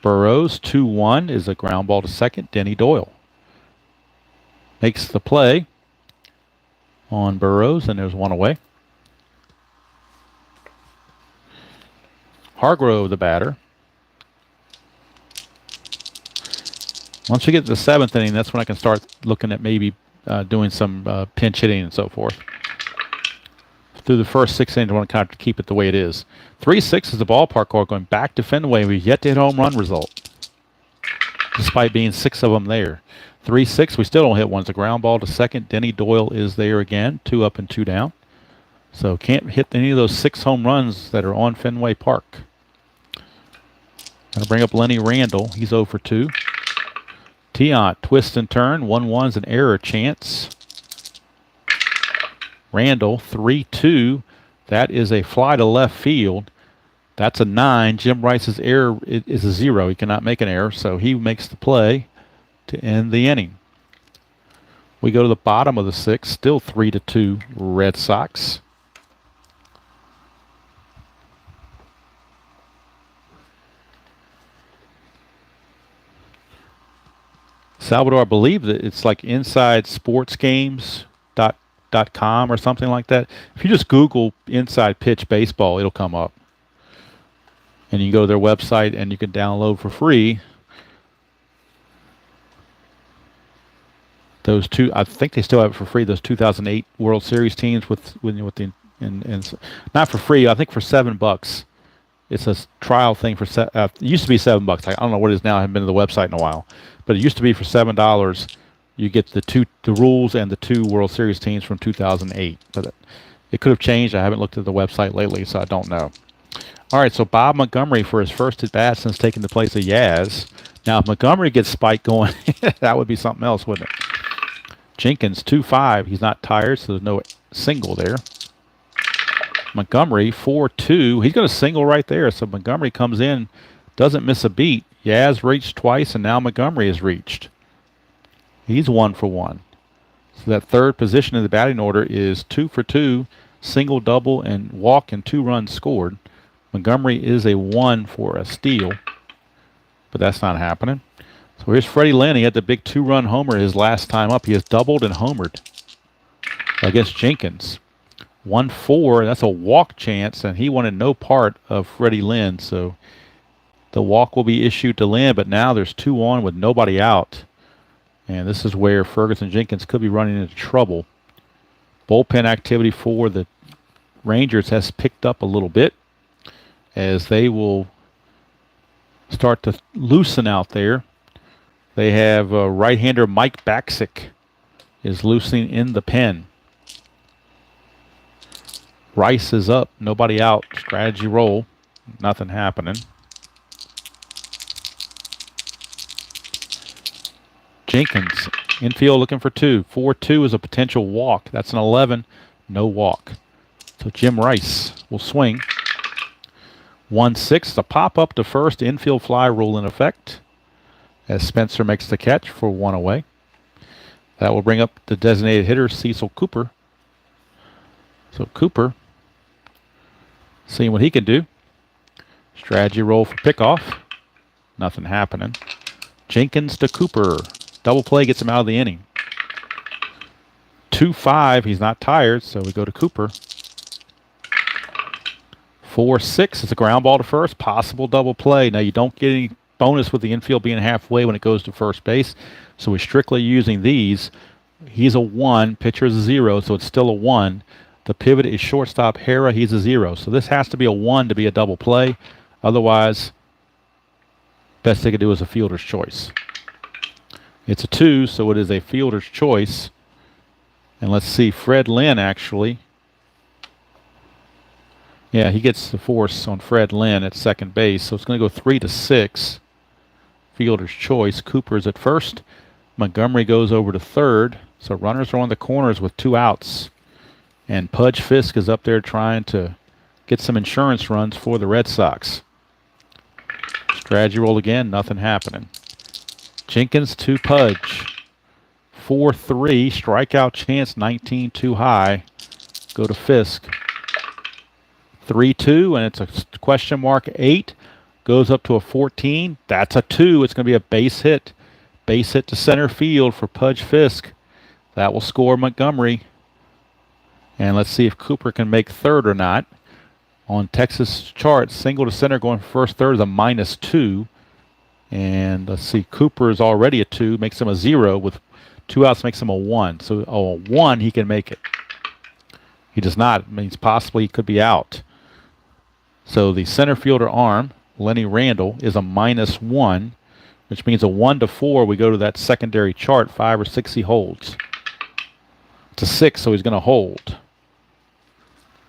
Burrows, 2-1 is a ground ball to second. Denny Doyle makes the play on Burrows, and there's one away. Hargrove, the batter. Once we get to the 7th inning, that's when I can start looking at maybe doing some pinch hitting and so forth. Through the first 6 innings, I want to kind of keep it the way it is. 3-6 is the ballpark score going back to Fenway. We've yet to hit a home run result, despite being 6 of them there. 3-6, we still don't hit one. It's a ground ball to second. Denny Doyle is there again, 2 up and 2 down. So can't hit any of those 6 home runs that are on Fenway Park. Going to bring up Lenny Randall. He's 0 for 2. Tiant, twist and turn. 1-1 is an error chance. Randall, 3-2. That is a fly to left field. That's a 9. Jim Rice's error is a 0. He cannot make an error, so he makes the play to end the inning. We go to the bottom of the 6th. Still 3-2 Red Sox. Salvador, I believe that it's like InsideSportsGames.com or something like that. If you just Google Inside Pitch Baseball, it'll come up. And you can go to their website and you can download for free those two. I think they still have it for free. Those 2008 World Series teams with the not for free. I think for $7. It's a trial thing for it used to be $7. I don't know what it is now. I haven't been to the website in a while, but it used to be for $7. You get the rules and the 2 World Series teams from 2008. But it could have changed. I haven't looked at the website lately, so I don't know. All right, so Bob Montgomery for his first at bat since taking the place of Yaz. Now, if Montgomery gets spike going, that would be something else, wouldn't it? Jenkins 2-5. He's not tired, so there's no single there. Montgomery 4-2. He's going to single right there. So Montgomery comes in, doesn't miss a beat. Yaz reached twice, and now Montgomery has reached. He's 1 for 1. So that third position in the batting order is 2 for 2, single, double, and walk, and 2 runs scored. Montgomery is a 1 for a steal, but that's not happening. So here's Freddie Lynn. He had the big 2-run homer his last time up. He has doubled and homered against Jenkins. 1-4, that's a walk chance, and he wanted no part of Freddie Lynn, so the walk will be issued to Lynn, but now there's 2 on with nobody out. And this is where Ferguson Jenkins could be running into trouble. Bullpen activity for the Rangers has picked up a little bit as they will start to loosen out there. They have right-hander Mike Baksick is loosening in the pen. Rice is up, nobody out. Strategy roll, nothing happening. Jenkins, infield looking for 2. 4-2 is a potential walk. That's an 11, no walk. So Jim Rice will swing. 1-6, a pop up to first, infield fly rule in effect as Spencer makes the catch for 1 away. That will bring up the designated hitter, Cecil Cooper. So Cooper, seeing what he can do. Strategy roll for pickoff. Nothing happening. Jenkins to Cooper. Double play gets him out of the inning. 2-5, he's not tired, so we go to Cooper. 4-6, it's a ground ball to first, possible double play. Now you don't get any bonus with the infield being halfway when it goes to first base, so we're strictly using these. He's a 1, pitcher is a 0, so it's still a 1. The pivot is shortstop Hera, he's a 0. So this has to be a 1 to be a double play. Otherwise, best they could do is a fielder's choice. It's a 2, so it is a fielder's choice. And let's see, Fred Lynn actually. Yeah, he gets the force on Fred Lynn at second base. So it's going to go 3-6. Fielder's choice. Cooper's at first. Montgomery goes over to third. So runners are on the corners with 2 outs. And Pudge Fisk is up there trying to get some insurance runs for the Red Sox. Strategy roll again, nothing happening. Jenkins to Pudge. 4-3, strikeout chance, 19 too high. Go to Fisk. 3-2, and it's a question mark 8. Goes up to a 14. That's a 2. It's going to be a base hit. Base hit to center field for Pudge Fisk. That will score Montgomery. And let's see if Cooper can make third or not. On Texas chart, single to center going first, third is a -2. And let's see, Cooper is already a 2, makes him a 0. With 2 outs makes him a 1. So a 1, he can make it. He does not. It means possibly he could be out. So the center fielder arm, Lenny Randall, is a -1, which means a 1-4. We go to that secondary chart, 5 or 6 he holds. It's a 6, so he's going to hold.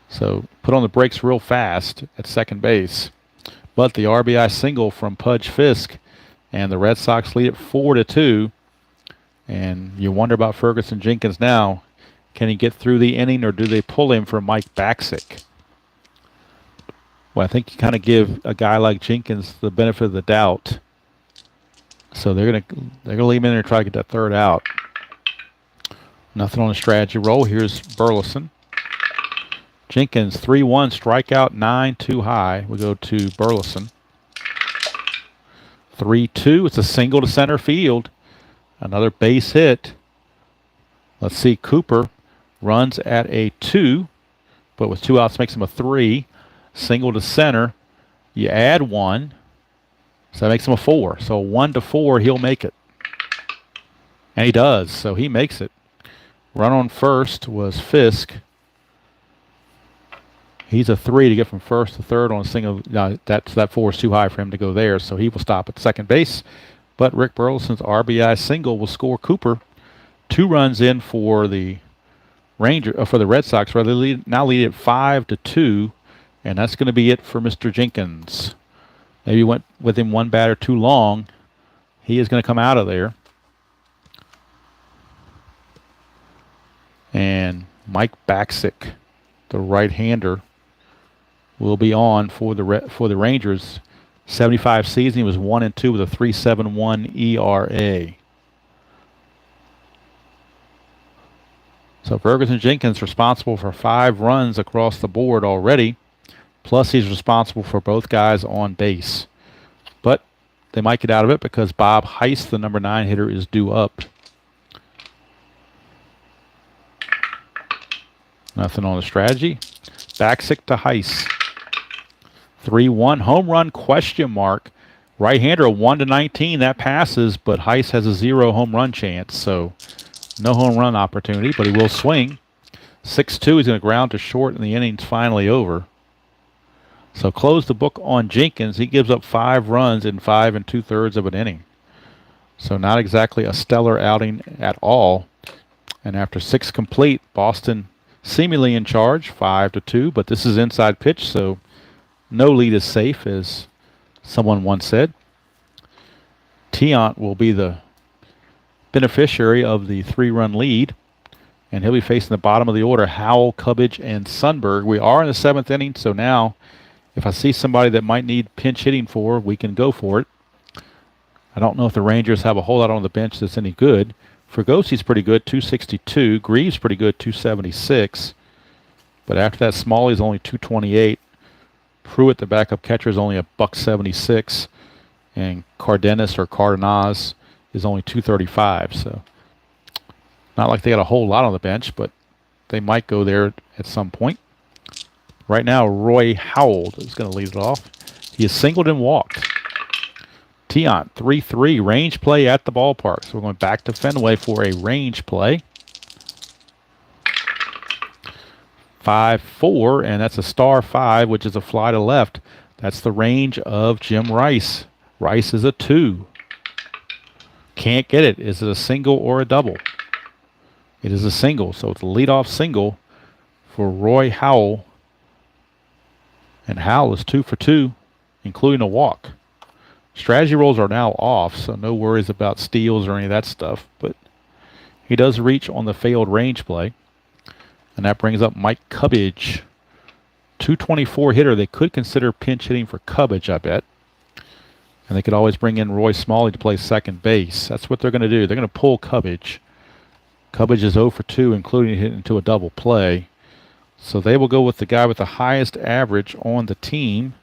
So put on the brakes real fast at second base. But the RBI single from Pudge Fisk, and the Red Sox lead it 4-2. And you wonder about Ferguson Jenkins now. Can he get through the inning, or do they pull him for Mike Baksick? Well, I think you kind of give a guy like Jenkins the benefit of the doubt. So they're gonna leave him in there and try to get that third out. Nothing on the strategy roll. Here's Burleson. Jenkins, 3-1, strikeout, 9 too high. We go to Burleson. 3-2, it's a single to center field. Another base hit. Let's see, Cooper runs at a 2, but with 2 outs makes him a 3. Single to center. You add 1, so that makes him a 4. So 1-4, he'll make it. And he does, so he makes it. Run on first was Fisk. He's a 3 to get from first to third on a single. That 4 is too high for him to go there, so he will stop at second base. But Rick Burleson's RBI single will score Cooper. 2 runs in for the for the Red Sox. They now lead it 5-2, and that's going to be it for Mr. Jenkins. Maybe went with him 1 batter too long. He is going to come out of there. And Mike Baksick, the right-hander, will be on for the Rangers. 75 season, he was 1-2 with a 3.71 ERA. So Ferguson Jenkins responsible for 5 runs across the board already. Plus, he's responsible for both guys on base. But they might get out of it because Bob Heist, the number 9 hitter, is due up. Nothing on the strategy. Baksick to Heist. 3-1. Home run question mark. Right-hander 1-19. That passes, but Heist has a 0 home run chance. So no home run opportunity, but he will swing. 6-2. He's going to ground to short, and the inning's finally over. So close the book on Jenkins. He gives up 5 runs in 5 2/3 of an inning. So not exactly a stellar outing at all. And after 6 complete, Boston seemingly in charge, 5-2. But this is inside pitch, so no lead is safe, as someone once said. Tiant will be the beneficiary of the 3-run lead, and he'll be facing the bottom of the order, Howell, Cubbage, and Sundberg. We are in the 7th inning, so now if I see somebody that might need pinch hitting for, we can go for it. I don't know if the Rangers have a whole lot on the bench that's any good. Fergosi's pretty good, 262. Greaves pretty good, 276. But after that, Smalley's only 228. Pruitt, the backup catcher, is only a $176. And Cardenas or Cardenas is only 235. So not like they got a whole lot on the bench, but they might go there at some point. Right now, Roy Howell is going to lead it off. He is singled and walked. Tiant, 3-3, range play at the ballpark. So we're going back to Fenway for a range play. 5-4, and that's a star 5, which is a fly to left. That's the range of Jim Rice. Rice is a 2. Can't get it. Is it a single or a double? It is a single, so it's a leadoff single for Roy Howell. And Howell is 2 for 2, including a walk. Strategy rolls are now off, so no worries about steals or any of that stuff. But he does reach on the failed range play. And that brings up Mike Cubbage. 224 hitter. They could consider pinch hitting for Cubbage, I bet. And they could always bring in Roy Smalley to play second base. That's what they're going to do. They're going to pull Cubbage. Cubbage is 0 for 2, including hitting into a double play. So they will go with the guy with the highest average on the team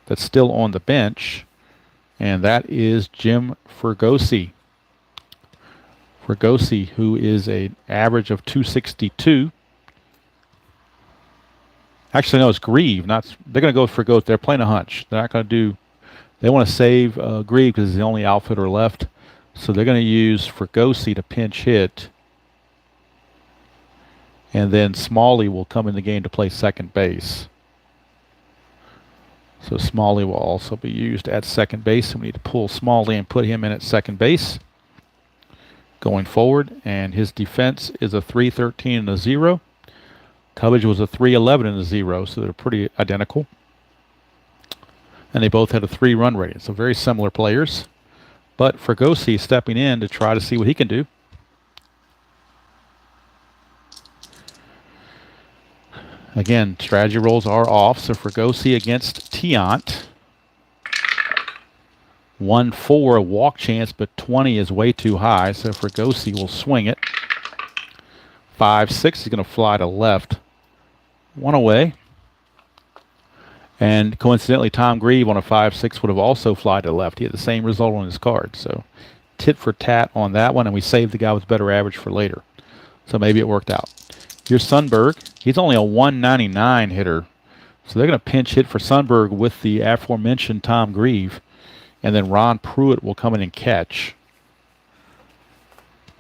that's still on the bench, and that is Jim Fergosi. Fergosi, who is an average of 262. Actually, no, it's Grieve. They're going to go with Fergosi. They're playing a hunch. They're not going to do. They want to save Grieve because he's the only outfielder left. So they're going to use Fergosi to pinch hit. And then Smalley will come in the game to play second base. So Smalley will also be used at second base. We need to pull Smalley and put him in at second base going forward. And his defense is a 313 and a 0. Cubbage was a 311 and a 0, so they're pretty identical. And they both had a 3-run rating, so very similar players. But Fergosi stepping in to try to see what he can do. Again, strategy rolls are off, so Fergosi against Tiant. 1-4, a walk chance, but 20 is way too high, so Fergosi will swing it. 5-6 is going to fly to left. 1 away. And coincidentally, Tom Grieve on a 5-6 would have also fly to left. He had the same result on his card, so tit for tat on that one, and we saved the guy with better average for later. So maybe it worked out. Here's Sundberg. He's only a 199 hitter. So they're going to pinch hit for Sundberg with the aforementioned Tom Grieve. And then Ron Pruitt will come in and catch.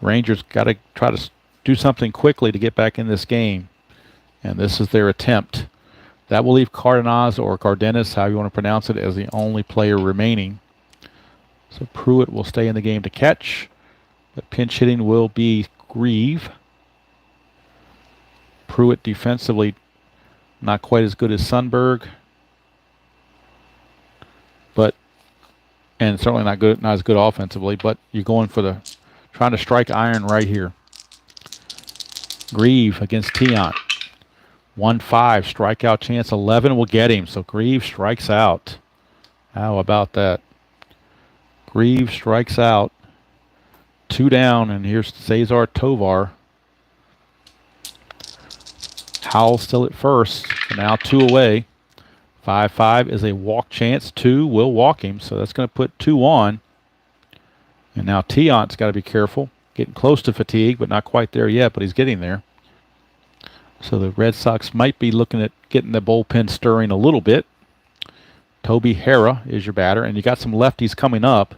Rangers got to try to do something quickly to get back in this game. And this is their attempt. That will leave Cardenas or Cardenas, however you want to pronounce it, as the only player remaining. So Pruitt will stay in the game to catch. The pinch hitting will be Grieve. Pruitt defensively not quite as good as Sundberg, and certainly not as good offensively, but you're going for trying to strike iron right here. Grieve against Tiant. 1-5, strikeout chance 11 will get him, so Grieve strikes out. How about that? Grieve strikes out. 2 down, and here's Cesar Tovar. Howell still at first, and now 2 away. 5-5 is a walk chance. 2 will walk him, so that's going to put 2 on. And now Tiant's got to be careful. Getting close to fatigue, but not quite there yet, but he's getting there. So the Red Sox might be looking at getting the bullpen stirring a little bit. Toby Hara is your batter, and you got some lefties coming up.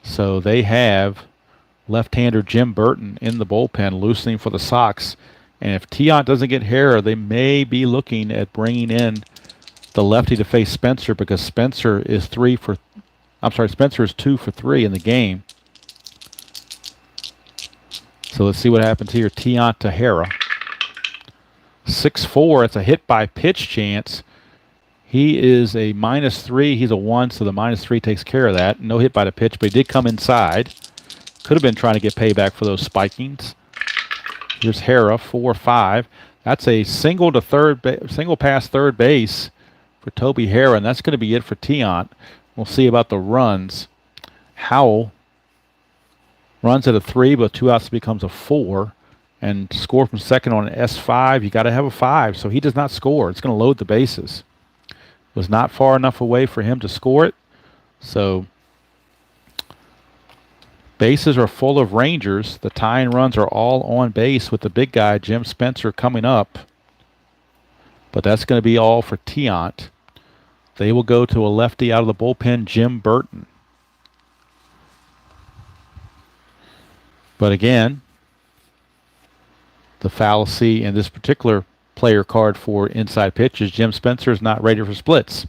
So they have left-hander Jim Burton in the bullpen, loosening for the Sox. And if Tiant doesn't get Hara, they may be looking at bringing in the lefty to face Spencer, because Spencer is 2 for 3 in the game. So let's see what happens here. Tiant to Hara. 6-4. It's a hit by pitch chance. He is a -3. He's a 1, so the -3 takes care of that. No hit by the pitch, but he did come inside. Could have been trying to get payback for those spikings. Here's Hara, 4-5. That's a single past third base for Toby Hara, and that's going to be it for Tiant. We'll see about the runs. Howell runs at a 3, but 2 outs becomes a 4. And score from second on an S5, you got to have a 5. So he does not score. It's going to load the bases. Was not far enough away for him to score it. So bases are full of Rangers. The tying runs are all on base with the big guy, Jim Spencer, coming up. But that's going to be all for Tiant. They will go to a lefty out of the bullpen, Jim Burton. But again, the fallacy in this particular player card for inside pitch is Jim Spencer is not ready for splits.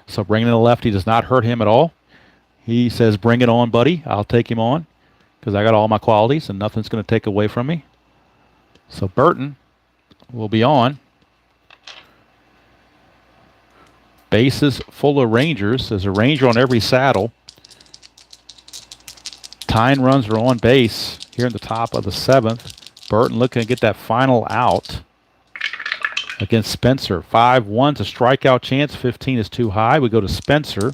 So bringing in a lefty does not hurt him at all. He says, bring it on, buddy. I'll take him on because I got all my qualities and nothing's going to take away from me. So Burton will be on. Bases full of Rangers. There's a Ranger on every saddle. Tying runs are on base here in the top of the 7th. Burton looking to get that final out against Spencer. 5-1's a strikeout chance. 15 is too high. We go to Spencer.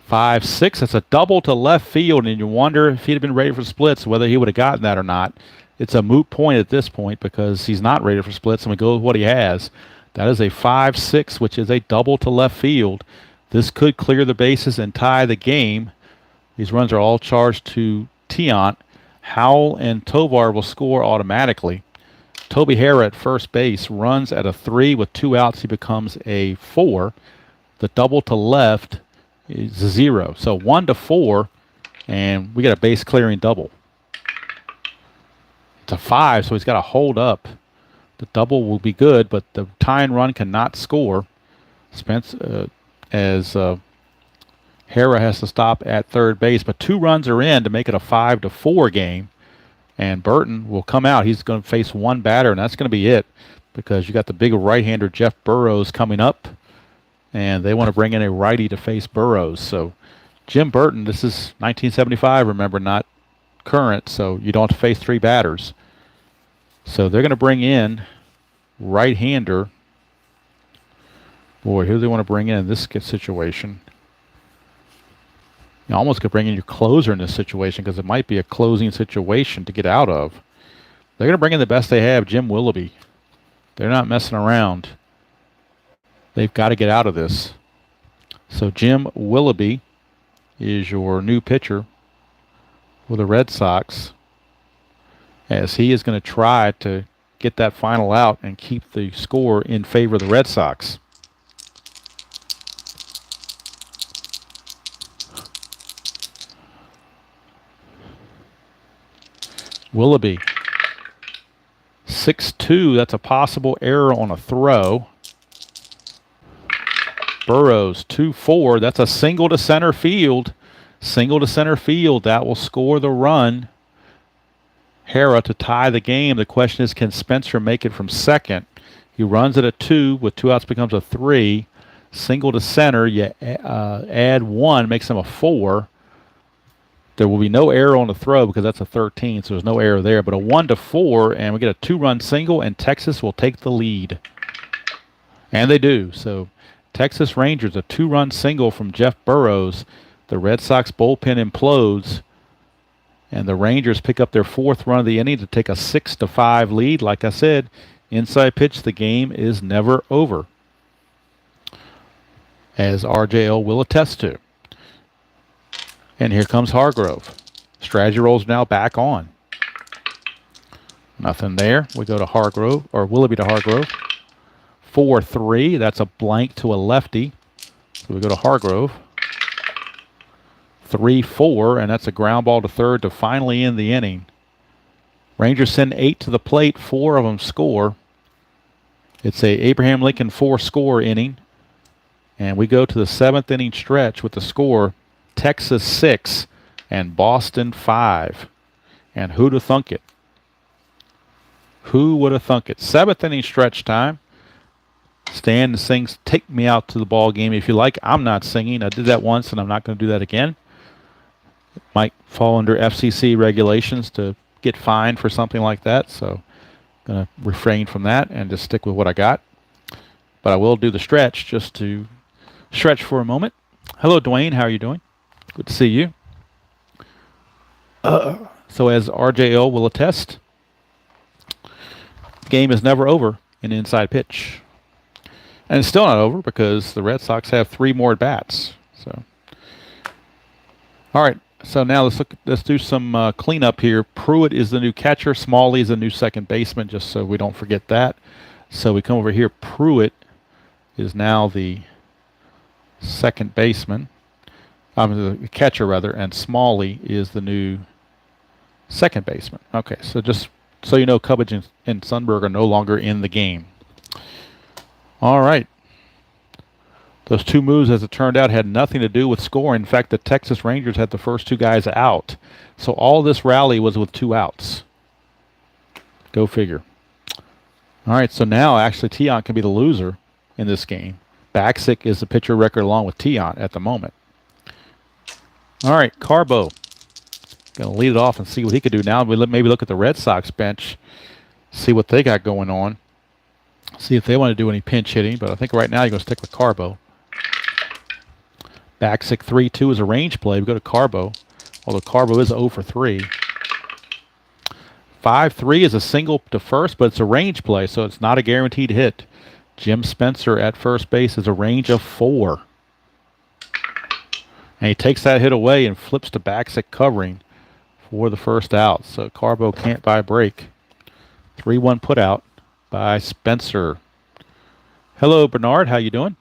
5-6. That's a double to left field, and you wonder if he'd have been ready for splits, whether he would have gotten that or not. It's a moot point at this point because he's not ready for splits, and we go with what he has. That is a 5-6, which is a double to left field. This could clear the bases and tie the game. These runs are all charged to Tiant. Howell and Tovar will score automatically. Toby Hara at first base runs at a 3 with 2 outs. He becomes a 4. The double to left is a 0. So 1-4, and we got a base clearing double. It's a 5, so he's got to hold up. The double will be good, but the tying run cannot score. As Hara has to stop at third base, but 2 runs are in to make it a 5-4 game. And Burton will come out. He's going to face 1 batter, and that's going to be it because you got the big right-hander Jeff Burrows coming up, and they want to bring in a righty to face Burrows. So Jim Burton, this is 1975, remember, not current, so you don't have to face 3 batters. So they're going to bring in right-hander. Boy, who do they want to bring in this situation? You almost could bring in your closer in this situation because it might be a closing situation to get out of. They're going to bring in the best they have, Jim Willoughby. They're not messing around. They've got to get out of this. So Jim Willoughby is your new pitcher for the Red Sox, as he is going to try to get that final out and keep the score in favor of the Red Sox. Willoughby, 6-2. That's a possible error on a throw. Burrows, 2-4. That's a single to center field. Single to center field. That will score the run. Hara to tie the game. The question is, can Spencer make it from second? He runs at a 2 with 2 outs, becomes a 3. Single to center. You add 1, makes him a 4. There will be no error on the throw because that's a 13, so there's no error there. But a 1-4, and we get a 2-run single, and Texas will take the lead. And they do. So Texas Rangers, a 2-run single from Jeff Burrows. The Red Sox bullpen implodes, and the Rangers pick up their 4th run of the inning to take a 6-5 lead. Like I said, Inside pitch, the game is never over, as RJL will attest to. And here comes Hargrove. Strategy rolls now back on. Nothing there. We go to Hargrove, or Willoughby to Hargrove. 4-3. That's a blank to a lefty. So we go to Hargrove. 3-4, and that's a ground ball to third to finally end the inning. Rangers send 8 to the plate. 4 of them score. It's a Abraham Lincoln 4-score inning. And we go to the 7th inning stretch with the score Texas 6 and Boston 5. And who'd have thunk it? Who would have thunk it? 7th inning stretch time. Stan sings "Take Me Out to the Ball Game" if you like. I'm not singing. I did that once, and I'm not going to do that again. It might fall under FCC regulations to get fined for something like that, so I'm going to refrain from that and just stick with what I got. But I will do the stretch just to stretch for a moment. Hello, Dwayne. How are you doing? Good to see you. So as RJL will attest, the game is never over in inside pitch. And it's still not over because the Red Sox have 3 more at bats. So, all right. So now let's do some cleanup here. Pruitt is the new catcher. Smalley is the new second baseman, just so we don't forget that. So we come over here. Pruitt is now the second baseman. The catcher rather, and Smalley is the new second baseman. Okay. So just so you know, Cubbage and Sundberg are no longer in the game. All right. Those 2 moves, as it turned out, had nothing to do with scoring. In fact, the Texas Rangers had the first 2 guys out. So all this rally was with 2 outs. Go figure. All right, so now actually Tiant can be the loser in this game. Baxic is the pitcher record along with Tiant at the moment. All right, Carbo. Going to lead it off and see what he could do now. We maybe look at the Red Sox bench, see what they got going on. See if they want to do any pinch hitting, but I think right now you're going to stick with Carbo. Baxic 3-2 is a range play. We go to Carbo, although Carbo is 0 for 3. 5-3 is a single to first, but it's a range play, so it's not a guaranteed hit. Jim Spencer at first base is a range of 4. And he takes that hit away and flips to Baxic covering for the first out. So Carbo can't buy a break. 3-1 put out by Spencer. Hello, Bernard. How you doing?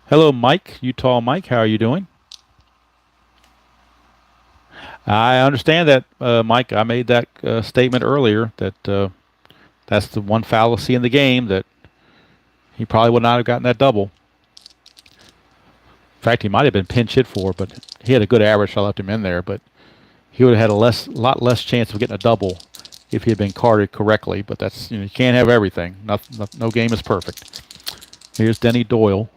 Hello, Mike. Utah Mike. How are you doing? I understand that, Mike. I made that statement earlier that that's the one fallacy in the game, that he probably would not have gotten that double. In fact, he might have been pinch hit for, but he had a good average, so I left him in there. But he would have had a lot less chance of getting a double if he had been carded correctly. But that's, you can't have everything. No game is perfect. Here's Denny Doyle.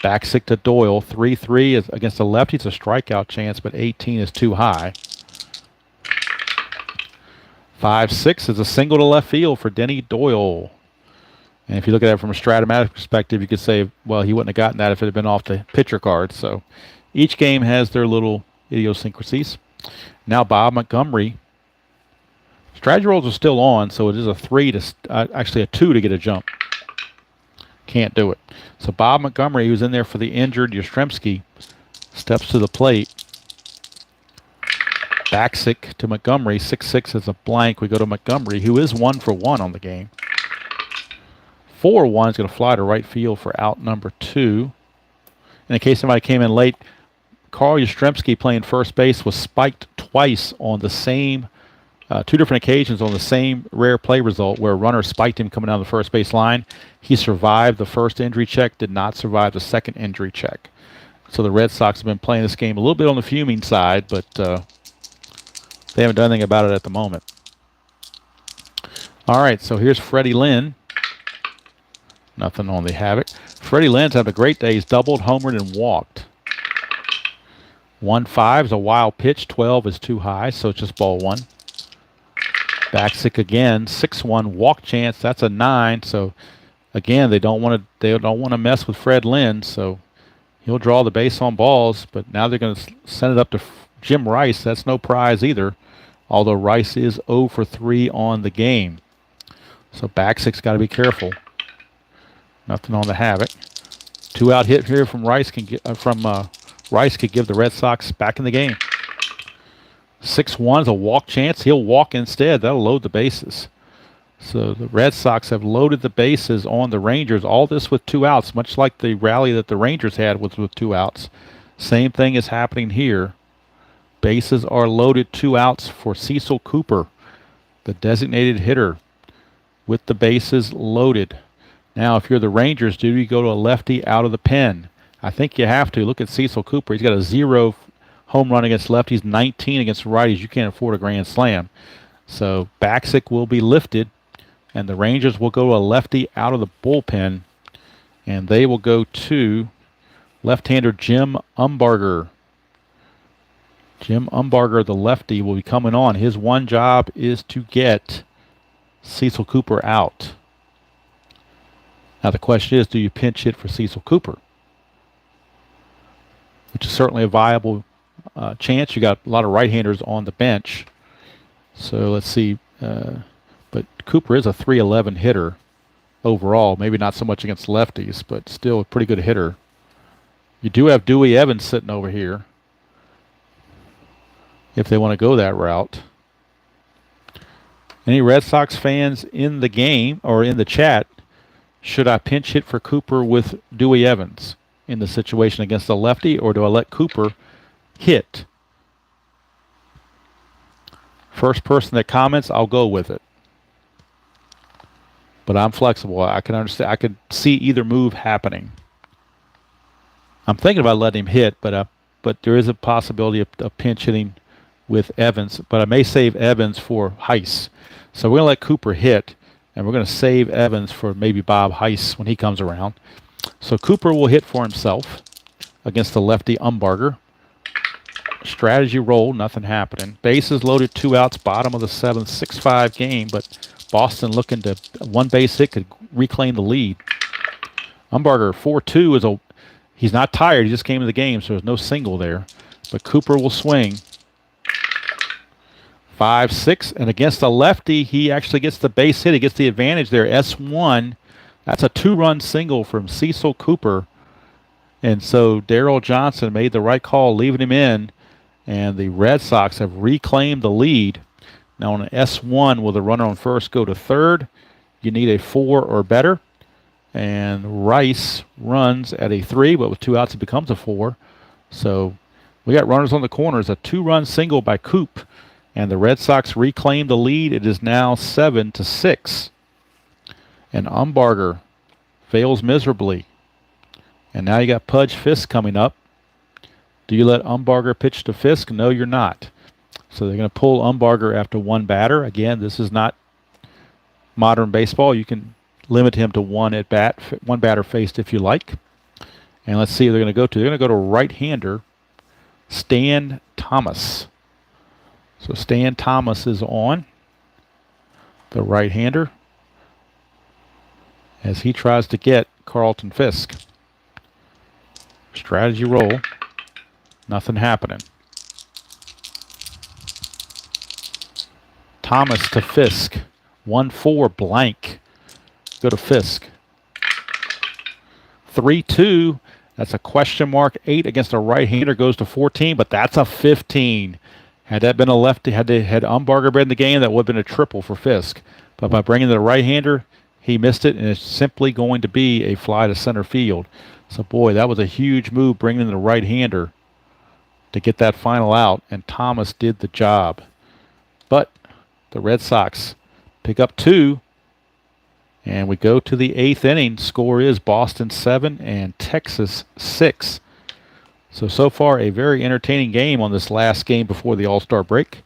Baxic to Doyle. 3-3 is against the lefty. It's a strikeout chance, but 18 is too high. 5-6 is a single to left field for Denny Doyle. And if you look at that from a stratomatic perspective, you could say, well, he wouldn't have gotten that if it had been off the pitcher card. So each game has their little idiosyncrasies. Now Bob Montgomery. Strategy rolls are still on, so it is a 3 to actually a 2 to get a jump. Can't do it. So Bob Montgomery, who's in there for the injured Yastrzemski, steps to the plate. Baxic to Montgomery. 6-6 is a blank. We go to Montgomery, who is 1 for 1 on the game. 4-1 is going to fly to right field for out number 2. In case somebody came in late, Carl Yastrzemski playing first base was spiked twice on the same, 2 different occasions on the same rare play result where a runner spiked him coming down the first base line. He survived the first injury check, did not survive the second injury check. So the Red Sox have been playing this game a little bit on the fuming side, but they haven't done anything about it at the moment. All right, so here's Freddie Lynn. Nothing on the Havoc. Freddie Lynn's having a great day. He's doubled, homered, and walked. 1-5 is a wild pitch. 12 is too high, so it's just ball 1. Baxic again. 6-1 walk chance. That's a 9. So again, they don't want to mess with Fred Lynn. So he'll draw the base on balls. But now they're going to send it up to Jim Rice. That's no prize either. Although Rice is 0 for 3 on the game. So Baxik's got to be careful. Nothing on the havoc. 2-out hit here from Rice can get Rice could give the Red Sox back in the game. 6-1 is a walk chance. He'll walk instead. That'll load the bases. So the Red Sox have loaded the bases on the Rangers. All this with 2 outs, much like the rally that the Rangers had was with 2 outs. Same thing is happening here. Bases are loaded, 2 outs for Cecil Cooper, the designated hitter, with the bases loaded. Now, if you're the Rangers, do you go to a lefty out of the pen? I think you have to. Look at Cecil Cooper. He's got a 0 home run against lefties, 19 against righties. You can't afford a grand slam. So Baxic will be lifted, and the Rangers will go to a lefty out of the bullpen, and they will go to left-hander Jim Umbarger. Jim Umbarger, the lefty, will be coming on. His one job is to get Cecil Cooper out. Now the question is, do you pinch hit for Cecil Cooper? Which is certainly a viable chance. You got a lot of right-handers on the bench. So let's see. But Cooper is a .311 hitter overall. Maybe not so much against lefties, but still a pretty good hitter. You do have Dewey Evans sitting over here if they want to go that route. Any Red Sox fans in the game or in the chat, should I pinch hit for Cooper with Dewey Evans in the situation against the lefty, or do I let Cooper hit? First person that comments, I'll go with it. But I'm flexible. I can understand. I could see either move happening. I'm thinking about letting him hit, but there is a possibility of pinch hitting with Evans. But I may save Evans for Heiss. So we're going to let Cooper hit, and we're going to save Evans for maybe Bob Heiss when he comes around. So Cooper will hit for himself against the lefty Umbarger. Strategy roll, nothing happening. Bases loaded, 2 outs, bottom of the 7th, 6-5 game, but Boston looking to one base hit could reclaim the lead. Umbarger 4-2 is he's not tired, he just came to the game, so there's no single there. But Cooper will swing. 5-6, and against the lefty, he actually gets the base hit. He gets the advantage there. S1, that's a 2-run single from Cecil Cooper. And so Darryl Johnson made the right call, leaving him in, and the Red Sox have reclaimed the lead. Now on an S1, will the runner on first go to third? You need a 4 or better. And Rice runs at a 3, but with 2 outs, it becomes a 4. So we got runners on the corners. A 2-run single by Coop. And the Red Sox reclaim the lead. It is now 7-6. And Umbarger fails miserably. And now you got Pudge Fisk coming up. Do you let Umbarger pitch to Fisk? No, you're not. So they're going to pull Umbarger after 1 batter. Again, this is not modern baseball. You can limit him to 1 at bat, 1 batter faced if you like. And let's see who they're going to go to. They're going to go to right-hander Stan Thomas. So Stan Thomas is on, the right-hander, as he tries to get Carlton Fisk. Strategy roll. Nothing happening. Thomas to Fisk. 1-4 blank. Go to Fisk. 3-2. That's a question mark. 8 against a right-hander goes to 14, but that's a 15. Had that been a lefty, had Umbarger been in the game, that would have been a triple for Fisk. But by bringing the right-hander, he missed it, and it's simply going to be a fly to center field. So, boy, that was a huge move, bringing in the right-hander to get that final out, and Thomas did the job. But the Red Sox pick up 2, and we go to the 8th inning. Score is Boston 7 and Texas 6. So far, a very entertaining game on this last game before the All-Star break.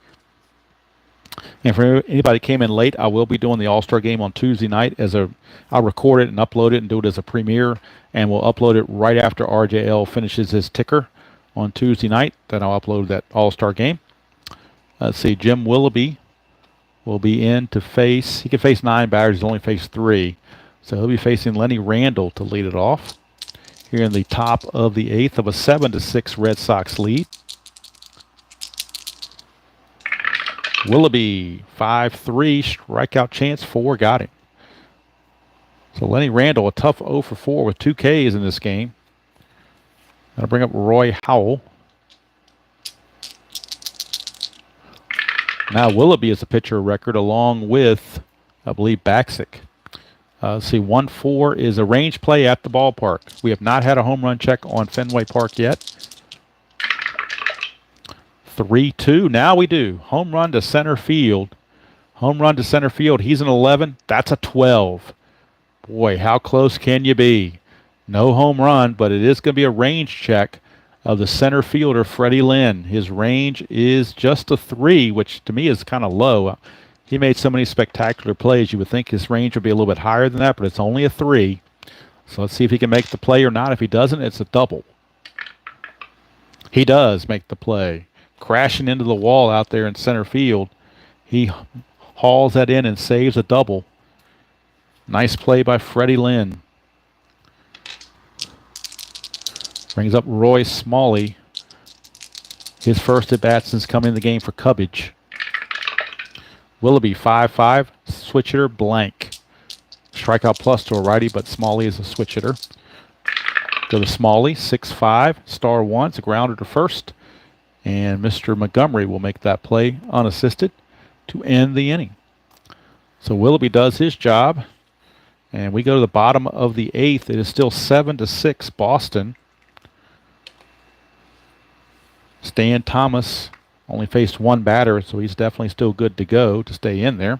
And for anybody that came in late, I will be doing the All-Star game on Tuesday night. I'll record it and upload it and do it as a premiere, and we'll upload it right after RJL finishes his ticker on Tuesday night. Then I'll upload that All-Star game. Let's see, Jim Willoughby will be in to face, he can face 9 batters, he's only faced 3. So he'll be facing Lenny Randall to lead it off here in the top of the 8th of a 7-6 Red Sox lead. Willoughby, 5-3, strikeout chance, 4, got him. So Lenny Randall, a tough 0 for 4 with 2 Ks in this game. That'll bring up Roy Howell. Now Willoughby is the pitcher record along with, I believe, Baxick. See, 1-4 is a range play at the ballpark. We have not had a home run check on Fenway Park yet. 3-2. Now we do. Home run to center field. Home run to center field. He's an 11. That's a 12. Boy, how close can you be? No home run, but it is going to be a range check of the center fielder, Freddie Lynn. His range is just a 3, which to me is kind of low. He made so many spectacular plays. You would think his range would be a little bit higher than that, but it's only a 3. So let's see if he can make the play or not. If he doesn't, it's a double. He does make the play. Crashing into the wall out there in center field. He hauls that in and saves a double. Nice play by Freddie Lynn. Brings up Roy Smalley. His first at-bat since coming in the game for Cubbage. Willoughby, 5-5. Switch hitter, blank. Strikeout plus to a righty, but Smalley is a switch hitter. Go to Smalley, 6-5. Star 1. It's a grounder to first. And Mr. Montgomery will make that play unassisted to end the inning. So Willoughby does his job. And we go to the bottom of the 8th. It is still 7-6 Boston. Stan Thomas only faced 1 batter, so he's definitely still good to go to stay in there.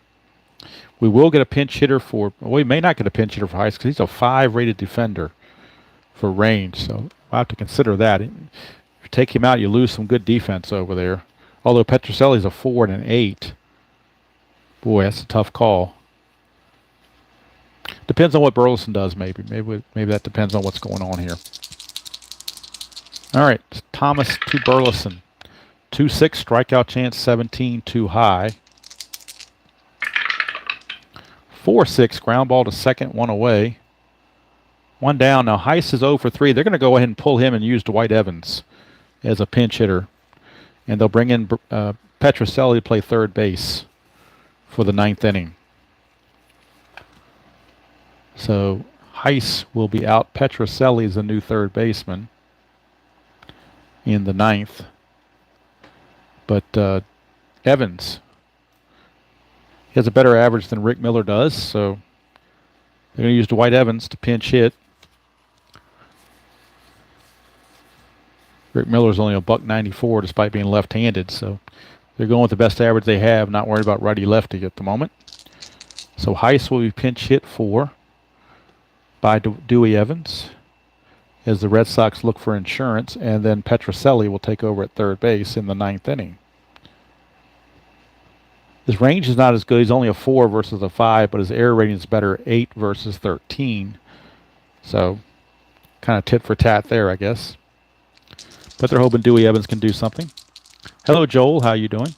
We will get a pinch hitter for, well, we may not get a pinch hitter for Heiss because he's a 5 rated defender for range, so we'll have to consider that. If you take him out, you lose some good defense over there. Although Petrocelli's a 4 and an 8. Boy, that's a tough call. Depends on what Burleson does, maybe. Maybe that depends on what's going on here. All right, Thomas to Burleson. 2-6, strikeout chance 17, too high. 4-6, ground ball to second, 1 away. 1 down. Now Heiss is 0 for 3. They're going to go ahead and pull him and use Dwight Evans as a pinch hitter. And they'll bring in Petrocelli to play third base for the 9th inning. So Heiss will be out. Petrocelli is the new third baseman in the 9th. But Evans, he has a better average than Rick Miller does, so they're going to use Dwight Evans to pinch hit. Rick Miller's only a $194 despite being left-handed, so they're going with the best average they have, not worried about righty-lefty at the moment. So Heiss will be pinch hit for by Dewey Evans as the Red Sox look for insurance, and then Petrocelli will take over at third base in the 9th inning. His range is not as good. He's only a 4 versus a 5, but his error rating is better, 8 versus 13. So kind of tit for tat there, I guess. But they're hoping Dewey Evans can do something. Hello, Joel. How you doing?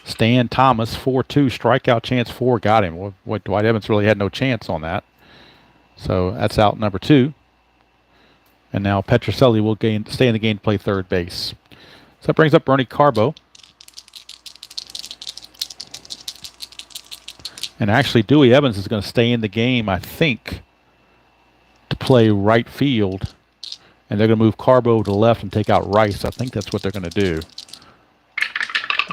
Stan Thomas, 4-2, strikeout chance 4, got him. Well, Dwight Evans really had no chance on that. So that's out number 2. And now Petrocelli will stay in the game to play third base. So that brings up Bernie Carbo. And actually, Dewey Evans is going to stay in the game, I think, to play right field. And they're going to move Carbo to left and take out Rice. I think that's what they're going to do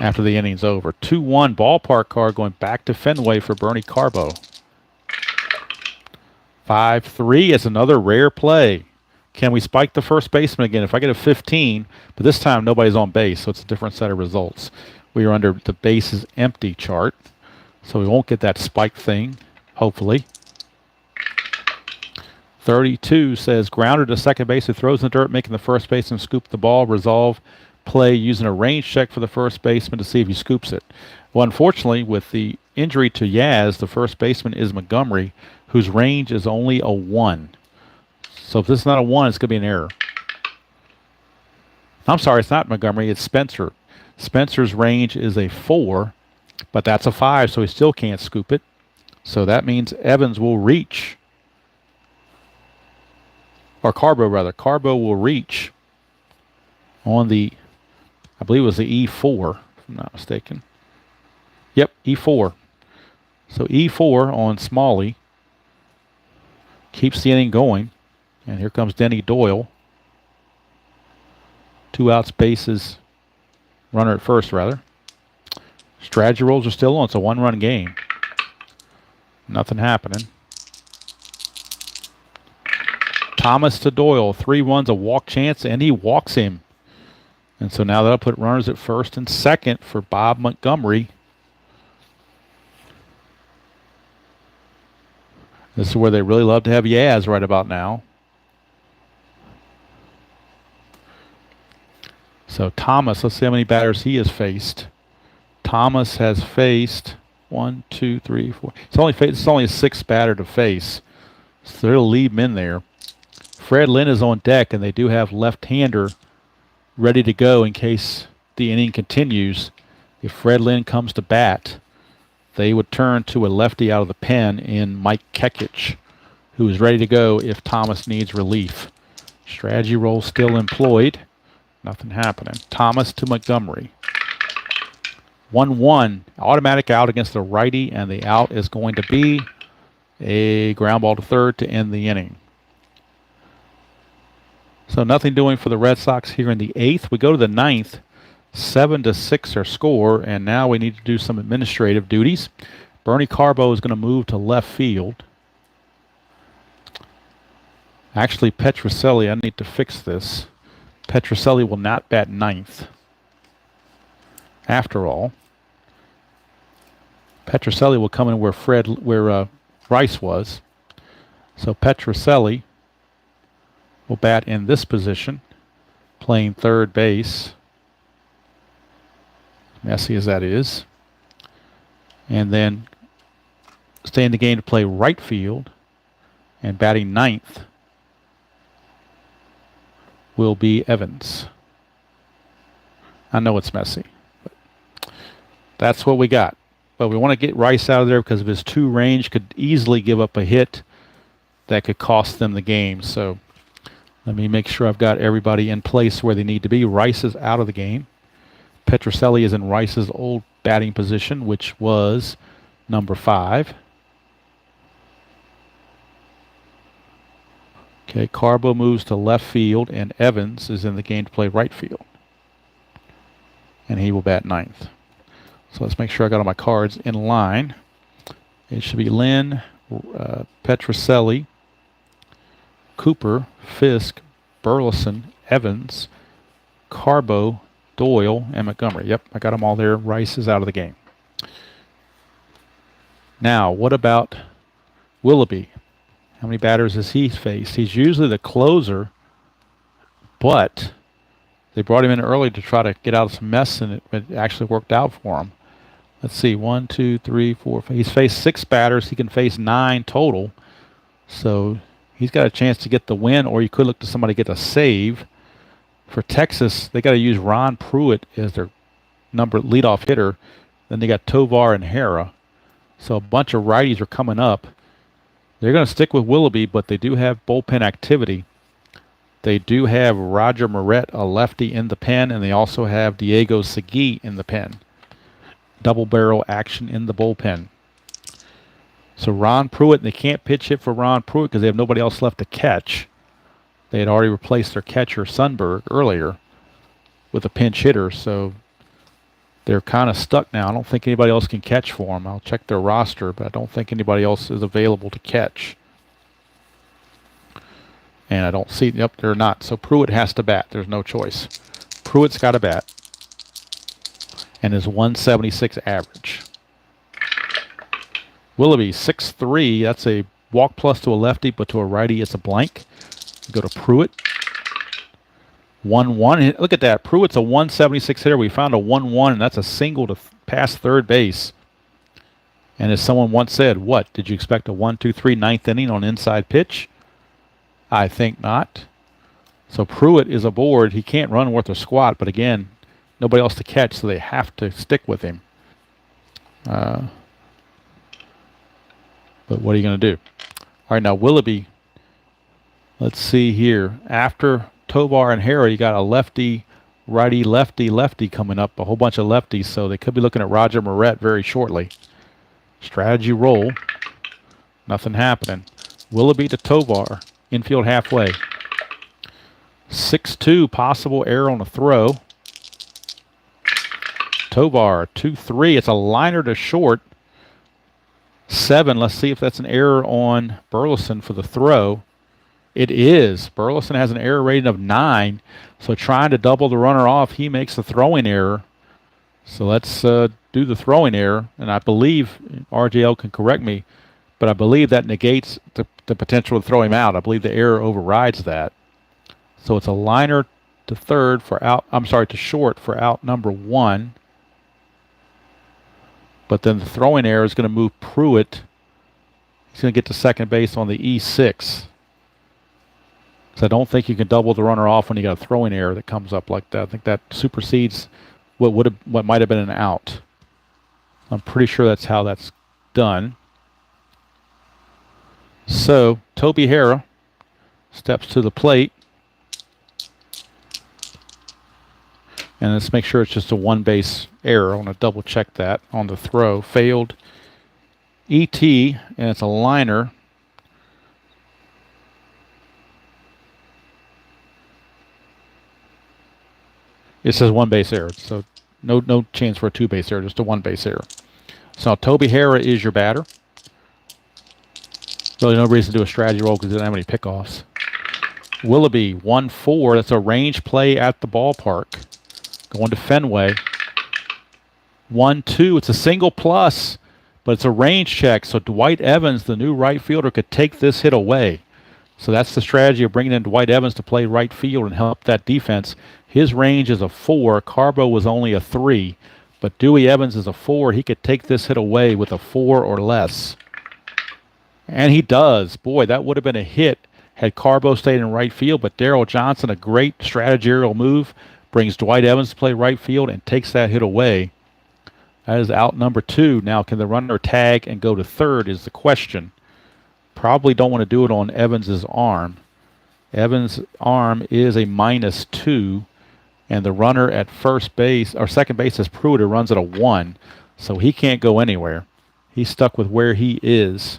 after the inning's over. 2-1 ballpark card going back to Fenway for Bernie Carbo. 5-3 is another rare play. Can we spike the first baseman again? If I get a 15, but this time nobody's on base, so it's a different set of results. We are under the bases empty chart, so we won't get that spike thing, hopefully. 32 says grounder to second base who throws in the dirt, making the first baseman scoop the ball. Resolve play using a range check for the first baseman to see if he scoops it. Well, unfortunately, with the injury to Yaz, the first baseman is Montgomery, whose range is only a 1. So if this is not a 1, it's going to be an error. I'm sorry, it's not Montgomery, it's Spencer. Spencer's range is a 4, but that's a 5, so he still can't scoop it. So that means Evans will reach, or Carbo rather. Carbo will reach on the, I believe it was the E4, if I'm not mistaken. Yep, E4. So E4 on Smalley keeps the inning going. And here comes Denny Doyle. 2 outs, bases, runner at first, rather. Strategy rolls are still on. It's a 1-run game. Nothing happening. Thomas to Doyle. 3 runs, a walk chance, and he walks him. And so now that'll put runners at first and second for Bob Montgomery. This is where they really love to have Yaz right about now. So Thomas, let's see how many batters he has faced. Thomas has faced 1, 2, 3, 4. It's only a 6th batter to face. So they'll leave him in there. Fred Lynn is on deck, and they do have left-hander ready to go in case the inning continues. If Fred Lynn comes to bat, they would turn to a lefty out of the pen in Mike Kekich, who is ready to go if Thomas needs relief. Strategy roll still employed. Nothing happening. Thomas to Montgomery. 1-1. Automatic out against the righty, and the out is going to be a ground ball to third to end the inning. So nothing doing for the Red Sox here in the 8th. We go to the 9th. 7-6 our score, and now we need to do some administrative duties. Bernie Carbo is going to move to left field. Actually, Petrocelli, I need to fix this. Petrocelli will not bat 9th. After all, Petrocelli will come in where Rice was. So Petrocelli will bat in this position, playing third base. Messy as that is. And then stay in the game to play right field, and batting 9th will be Evans. I know it's messy, but that's what we got. But we want to get Rice out of there because of his 2 range could easily give up a hit that could cost them the game. So let me make sure I've got everybody in place where they need to be. Rice is out of the game. Petrocelli is in Rice's old batting position, which was number 5. Okay, Carbo moves to left field, and Evans is in the game to play right field. And he will bat 9th. So let's make sure I got all my cards in line. It should be Lynn, Petrocelli, Cooper, Fisk, Burleson, Evans, Carbo, Doyle, and Montgomery. Yep, I got them all there. Rice is out of the game. Now, what about Willoughby? How many batters has he faced? He's usually the closer, but they brought him in early to try to get out of some mess, and it actually worked out for him. Let's see, 1, 2, 3, 4, 5. He's faced 6 batters. He can face 9 total. So he's got a chance to get the win, or you could look to somebody to get a save. For Texas, they got to use Ron Pruitt as their leadoff hitter. Then they got Tovar and Hara. So a bunch of righties are coming up. They're going to stick with Willoughby, but they do have bullpen activity. They do have Roger Moret, a lefty, in the pen, and they also have Diego Segui in the pen. Double barrel action in the bullpen. So Ron Pruitt, they can't pitch hit for Ron Pruitt because they have nobody else left to catch. They had already replaced their catcher, Sundberg, earlier with a pinch hitter, so they're kind of stuck now. I don't think anybody else can catch for them. I'll check their roster, but I don't think anybody else is available to catch. And I don't see, yep, they're not. So Pruitt has to bat. There's no choice. Pruitt's got to bat. And his 176 average. Willoughby, 6'3". That's a walk plus to a lefty, but to a righty, it's a blank. Go to Pruitt. 1-1. Look at that. Pruitt's a 176 hitter. We found a 1-1, and that's a single to pass third base. And as someone once said, what? Did you expect a 1-2-3 ninth inning on inside pitch? I think not. So Pruitt is aboard. He can't run worth a squat, but again, nobody else to catch, so they have to stick with him. But what are you going to do? All right, now Willoughby. Let's see here. After Tovar and Hara, you got a lefty, righty, lefty, lefty coming up. A whole bunch of lefties, so they could be looking at Roger Moret very shortly. Strategy roll. Nothing happening. Willoughby to Tovar. Infield halfway. 6-2. Possible error on a throw. Tovar. 2-3. It's a liner to short. 7. Let's see if that's an error on Burleson for the throw. It is. Burleson has an error rating of 9. So trying to double the runner off, he makes the throwing error. So let's do the throwing error. And I believe, RJL can correct me, but I believe that negates the potential to throw him out. I believe the error overrides that. So it's a liner to third for out. I'm sorry, to short for out number 1. But then the throwing error is going to move Pruitt. He's going to get to second base on the E6. So I don't think you can double the runner off when you got a throwing error that comes up like that. I think that supersedes what might have been an out. I'm pretty sure that's how that's done. So Toby Harrah steps to the plate. And let's make sure it's just a one base error. I want to double check that on the throw. Failed ET, and it's a liner. It says one base error, so no chance for a two base error, just a one base error. So now Toby Harrah is your batter. Really no reason to do a strategy roll because he didn't have any pickoffs. Willoughby, 1-4. That's a range play at the ballpark. Going to Fenway. 1-2. It's a single plus, but it's a range check. So Dwight Evans, the new right fielder, could take this hit away. So that's the strategy of bringing in Dwight Evans to play right field and help that defense. His range is a 4. Carbo was only a 3. But Dewey Evans is a 4. He could take this hit away with a 4 or less. And he does. Boy, that would have been a hit had Carbo stayed in right field. But Darryl Johnson, a great strategical move, brings Dwight Evans to play right field and takes that hit away. That is out number 2. Now, can the runner tag and go to third is the question. Probably don't want to do it on Evans's arm. Evans' arm is a -2, and the runner at first base or second base is Pruitt, who runs at a 1, so he can't go anywhere. He's stuck with where he is.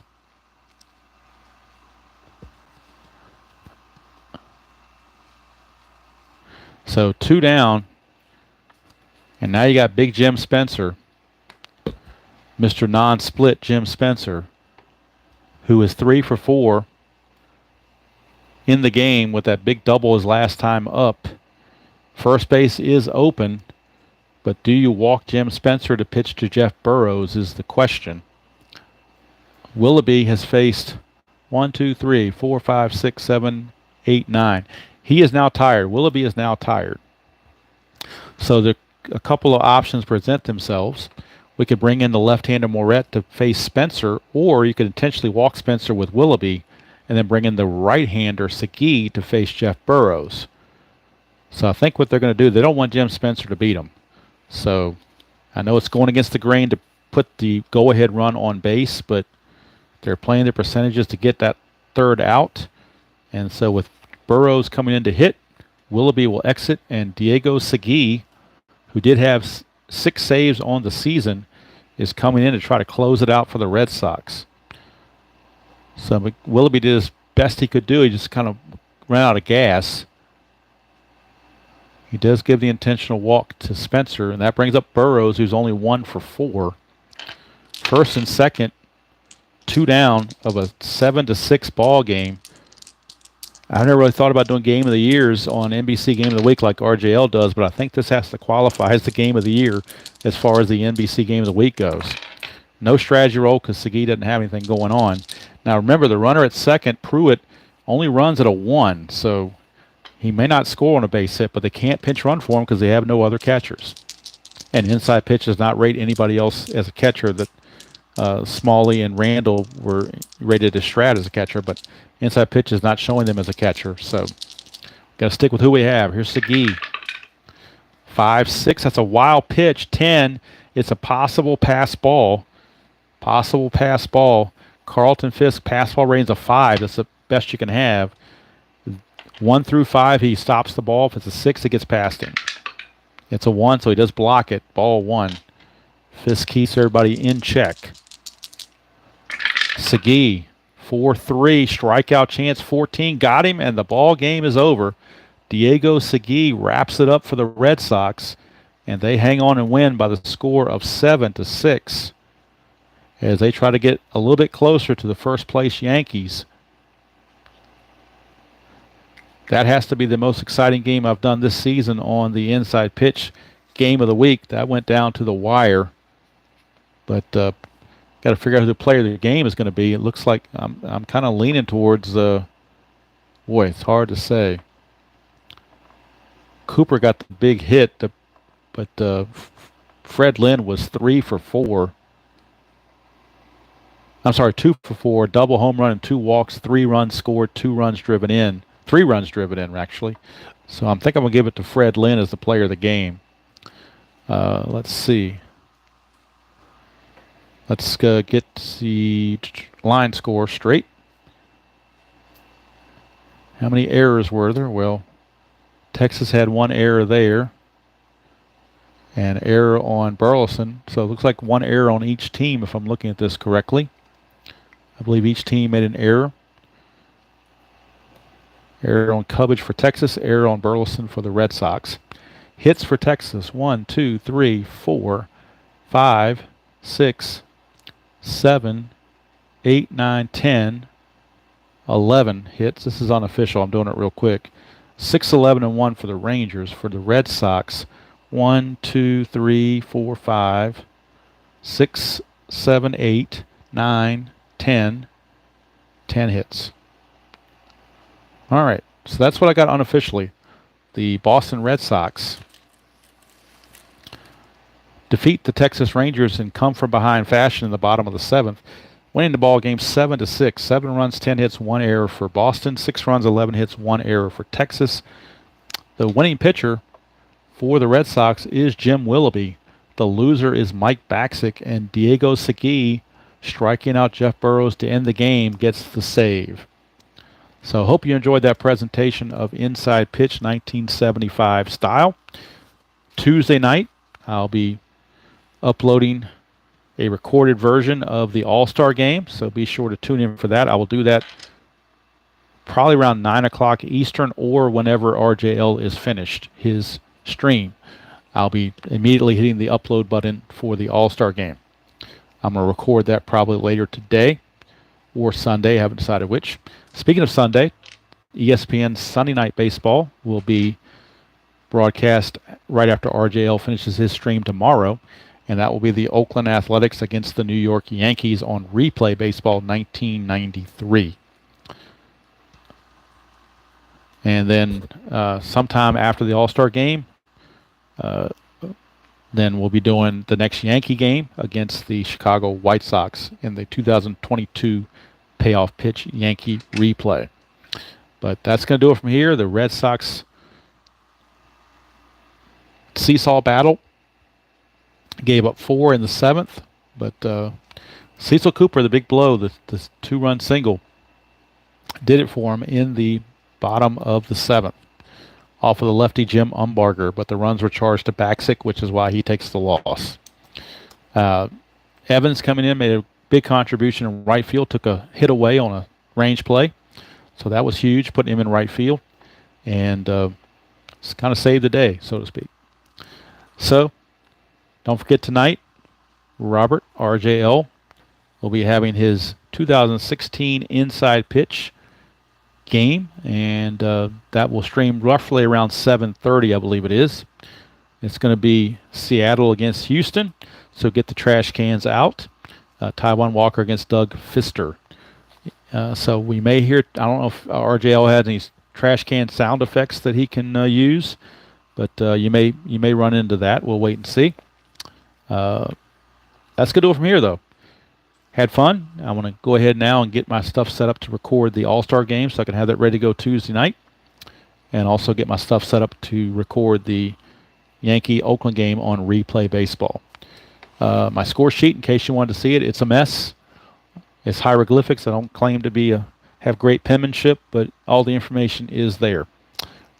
So 2 down, and now you got Big Jim Spencer, Mr. Non-Split Jim Spencer, who is 3 for 4 in the game with that big double his last time up. First base is open, but do you walk Jim Spencer to pitch to Jeff Burrows is the question. Willoughby has faced 1, 2, 3, 4, 5, 6, 7, 8, 9. He is now tired. Willoughby is now tired. So a couple of options present themselves. We could bring in the left-hander Moret to face Spencer, or you could intentionally walk Spencer with Willoughby and then bring in the right-hander Segui to face Jeff Burrows. So I think what they're going to do, they don't want Jim Spencer to beat him. So I know it's going against the grain to put the go-ahead run on base, but they're playing their percentages to get that third out. And so with Burrows coming in to hit, Willoughby will exit, and Diego Segui, who did have 6 saves on the season, is coming in to try to close it out for the Red Sox. So Willoughby did as best he could do. He just kind of ran out of gas. He does give the intentional walk to Spencer, and that brings up Burrows, who's only 1 for 4. First and second, 2 down of a 7-6 ball game. I never really thought about doing Game of the Years on NBC Game of the Week like RJL does, but I think this has to qualify as the Game of the Year as far as the NBC Game of the Week goes. No strategy roll because Segui doesn't have anything going on. Now remember, the runner at second, Pruitt, only runs at a 1, so he may not score on a base hit, but they can't pinch run for him because they have no other catchers. And inside pitch does not rate anybody else as a catcher. That Smalley and Randall were rated as Strat as a catcher, but inside pitch is not showing them as a catcher. So got to stick with who we have. Here's Segui. 5-6. That's a wild pitch. 10. It's a possible pass ball. Possible pass ball. Carlton Fisk pass ball ratings of 5. That's the best you can have. 1 through 5, he stops the ball. If it's a 6, it gets past him. It's a 1, so he does block it. Ball 1. Fisk keeps everybody in check. Segui, 4-3, strikeout chance 14, got him, and the ball game is over. Diego Segui wraps it up for the Red Sox, and they hang on and win by the score of 7-6 as they try to get a little bit closer to the first place Yankees. That has to be the most exciting game I've done this season on the Inside Pitch Game of the Week. That went down to the wire. But got to figure out who the player of the game is going to be. It looks like I'm kind of leaning towards, boy, it's hard to say. Cooper got the big hit, but Fred Lynn was 3 for 4. I'm sorry, 2 for 4, double home run and 2 walks, 3 runs scored, 2 runs driven in. 3 runs driven in, actually. So I think I'm going to give it to Fred Lynn as the player of the game. Let's see. Let's get the line score straight. How many errors were there? Well, Texas had 1 error there. And error on Burleson. So it looks like 1 error on each team if I'm looking at this correctly. I believe each team made an error. Error on Cubbage for Texas, error on Burleson for the Red Sox. Hits for Texas, 1, 2, 3, 4, 5, 6, 7, 8, 9, 10, 11 hits. This is unofficial. I'm doing it real quick. 6, 11, and 1 for the Rangers. For the Red Sox, 1, 2, 3, 4, 5, 6, 7, 8, 9, 10. 10 hits. All right, so that's what I got unofficially. The Boston Red Sox defeat the Texas Rangers in come-from-behind fashion in the bottom of the 7th, winning the ball game 7-6. 7 runs, 10 hits, 1 error for Boston. 6 runs, 11 hits, 1 error for Texas. The winning pitcher for the Red Sox is Jim Willoughby. The loser is Mike Baxick, and Diego Segui, striking out Jeff Burrows to end the game, gets the save. So I hope you enjoyed that presentation of Inside Pitch 1975 style. Tuesday night, I'll be uploading a recorded version of the All-Star Game, so be sure to tune in for that. I will do that probably around 9 o'clock Eastern or whenever RJL is finished his stream. I'll be immediately hitting the upload button for the All-Star Game. I'm going to record that probably later today or Sunday. I haven't decided which. Speaking of Sunday, ESPN Sunday Night Baseball will be broadcast right after RJL finishes his stream tomorrow, and that will be the Oakland Athletics against the New York Yankees on Replay Baseball 1993. And then sometime after the All-Star Game, then we'll be doing the next Yankee game against the Chicago White Sox in the 2022 Payoff Pitch Yankee Replay. But that's going to do it from here. The Red Sox seesaw battle gave up 4 in the 7th, but Cecil Cooper, the big blow, the 2-run single, did it for him in the bottom of the 7th off of the lefty Jim Umbarger, but the runs were charged to Baxick, which is why he takes the loss. Evans coming in made a big contribution in right field, took a hit away on a range play, so that was huge, putting him in right field, and kind of saved the day, so to speak. So, don't forget tonight, Robert, RJL, will be having his 2016 Inside Pitch game, and that will stream roughly around 7:30, I believe it is. It's going to be Seattle against Houston, so get the trash cans out. Taiwan Walker against Doug Fister. So we may hear, I don't know if RJL has any trash can sound effects that he can use, but you may run into that. We'll wait and see. That's going to do it from here, though. Had fun. I want to go ahead now and get my stuff set up to record the All-Star Game so I can have that ready to go Tuesday night, and also get my stuff set up to record the Yankee-Oakland game on Replay Baseball. My score sheet, in case you wanted to see it, it's a mess. It's hieroglyphics. I don't claim to have great penmanship, but all the information is there.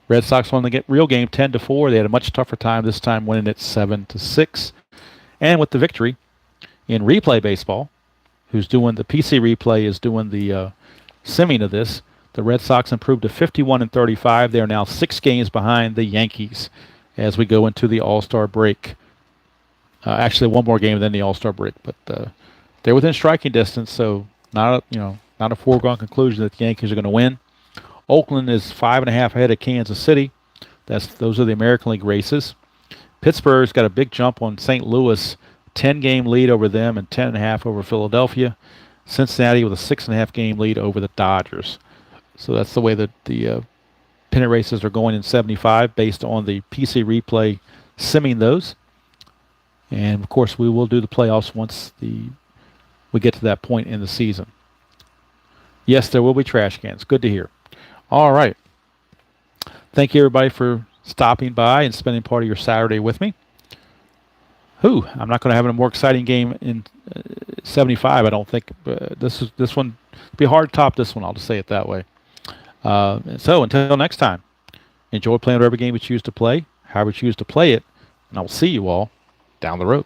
Red Sox won the real game 10-4. They had a much tougher time this time, winning it 7-6. And with the victory in Replay Baseball, who's doing the PC replay, is doing the simming of this. The Red Sox improved to 51-35. They are now 6 games behind the Yankees as we go into the All-Star break. Actually, one more game than the All-Star break, but they're within striking distance, so not a foregone conclusion that the Yankees are going to win. Oakland is 5.5 ahead of Kansas City. Those are the American League races. Pittsburgh's got a big jump on St. Louis, 10-game lead over them and 10.5 over Philadelphia. Cincinnati with a 6.5-game lead over the Dodgers. So that's the way that the pennant races are going in 75 based on the PC replay simming those. And, of course, we will do the playoffs once we get to that point in the season. Yes, there will be trash cans. Good to hear. All right. Thank you, everybody, for stopping by and spending part of your Saturday with me. I'm not going to have a more exciting game in 75, I don't think. This one will be hard to top this one, I'll just say it that way. So until next time, enjoy playing whatever game you choose to play, however you choose to play it, and I will see you all down the road.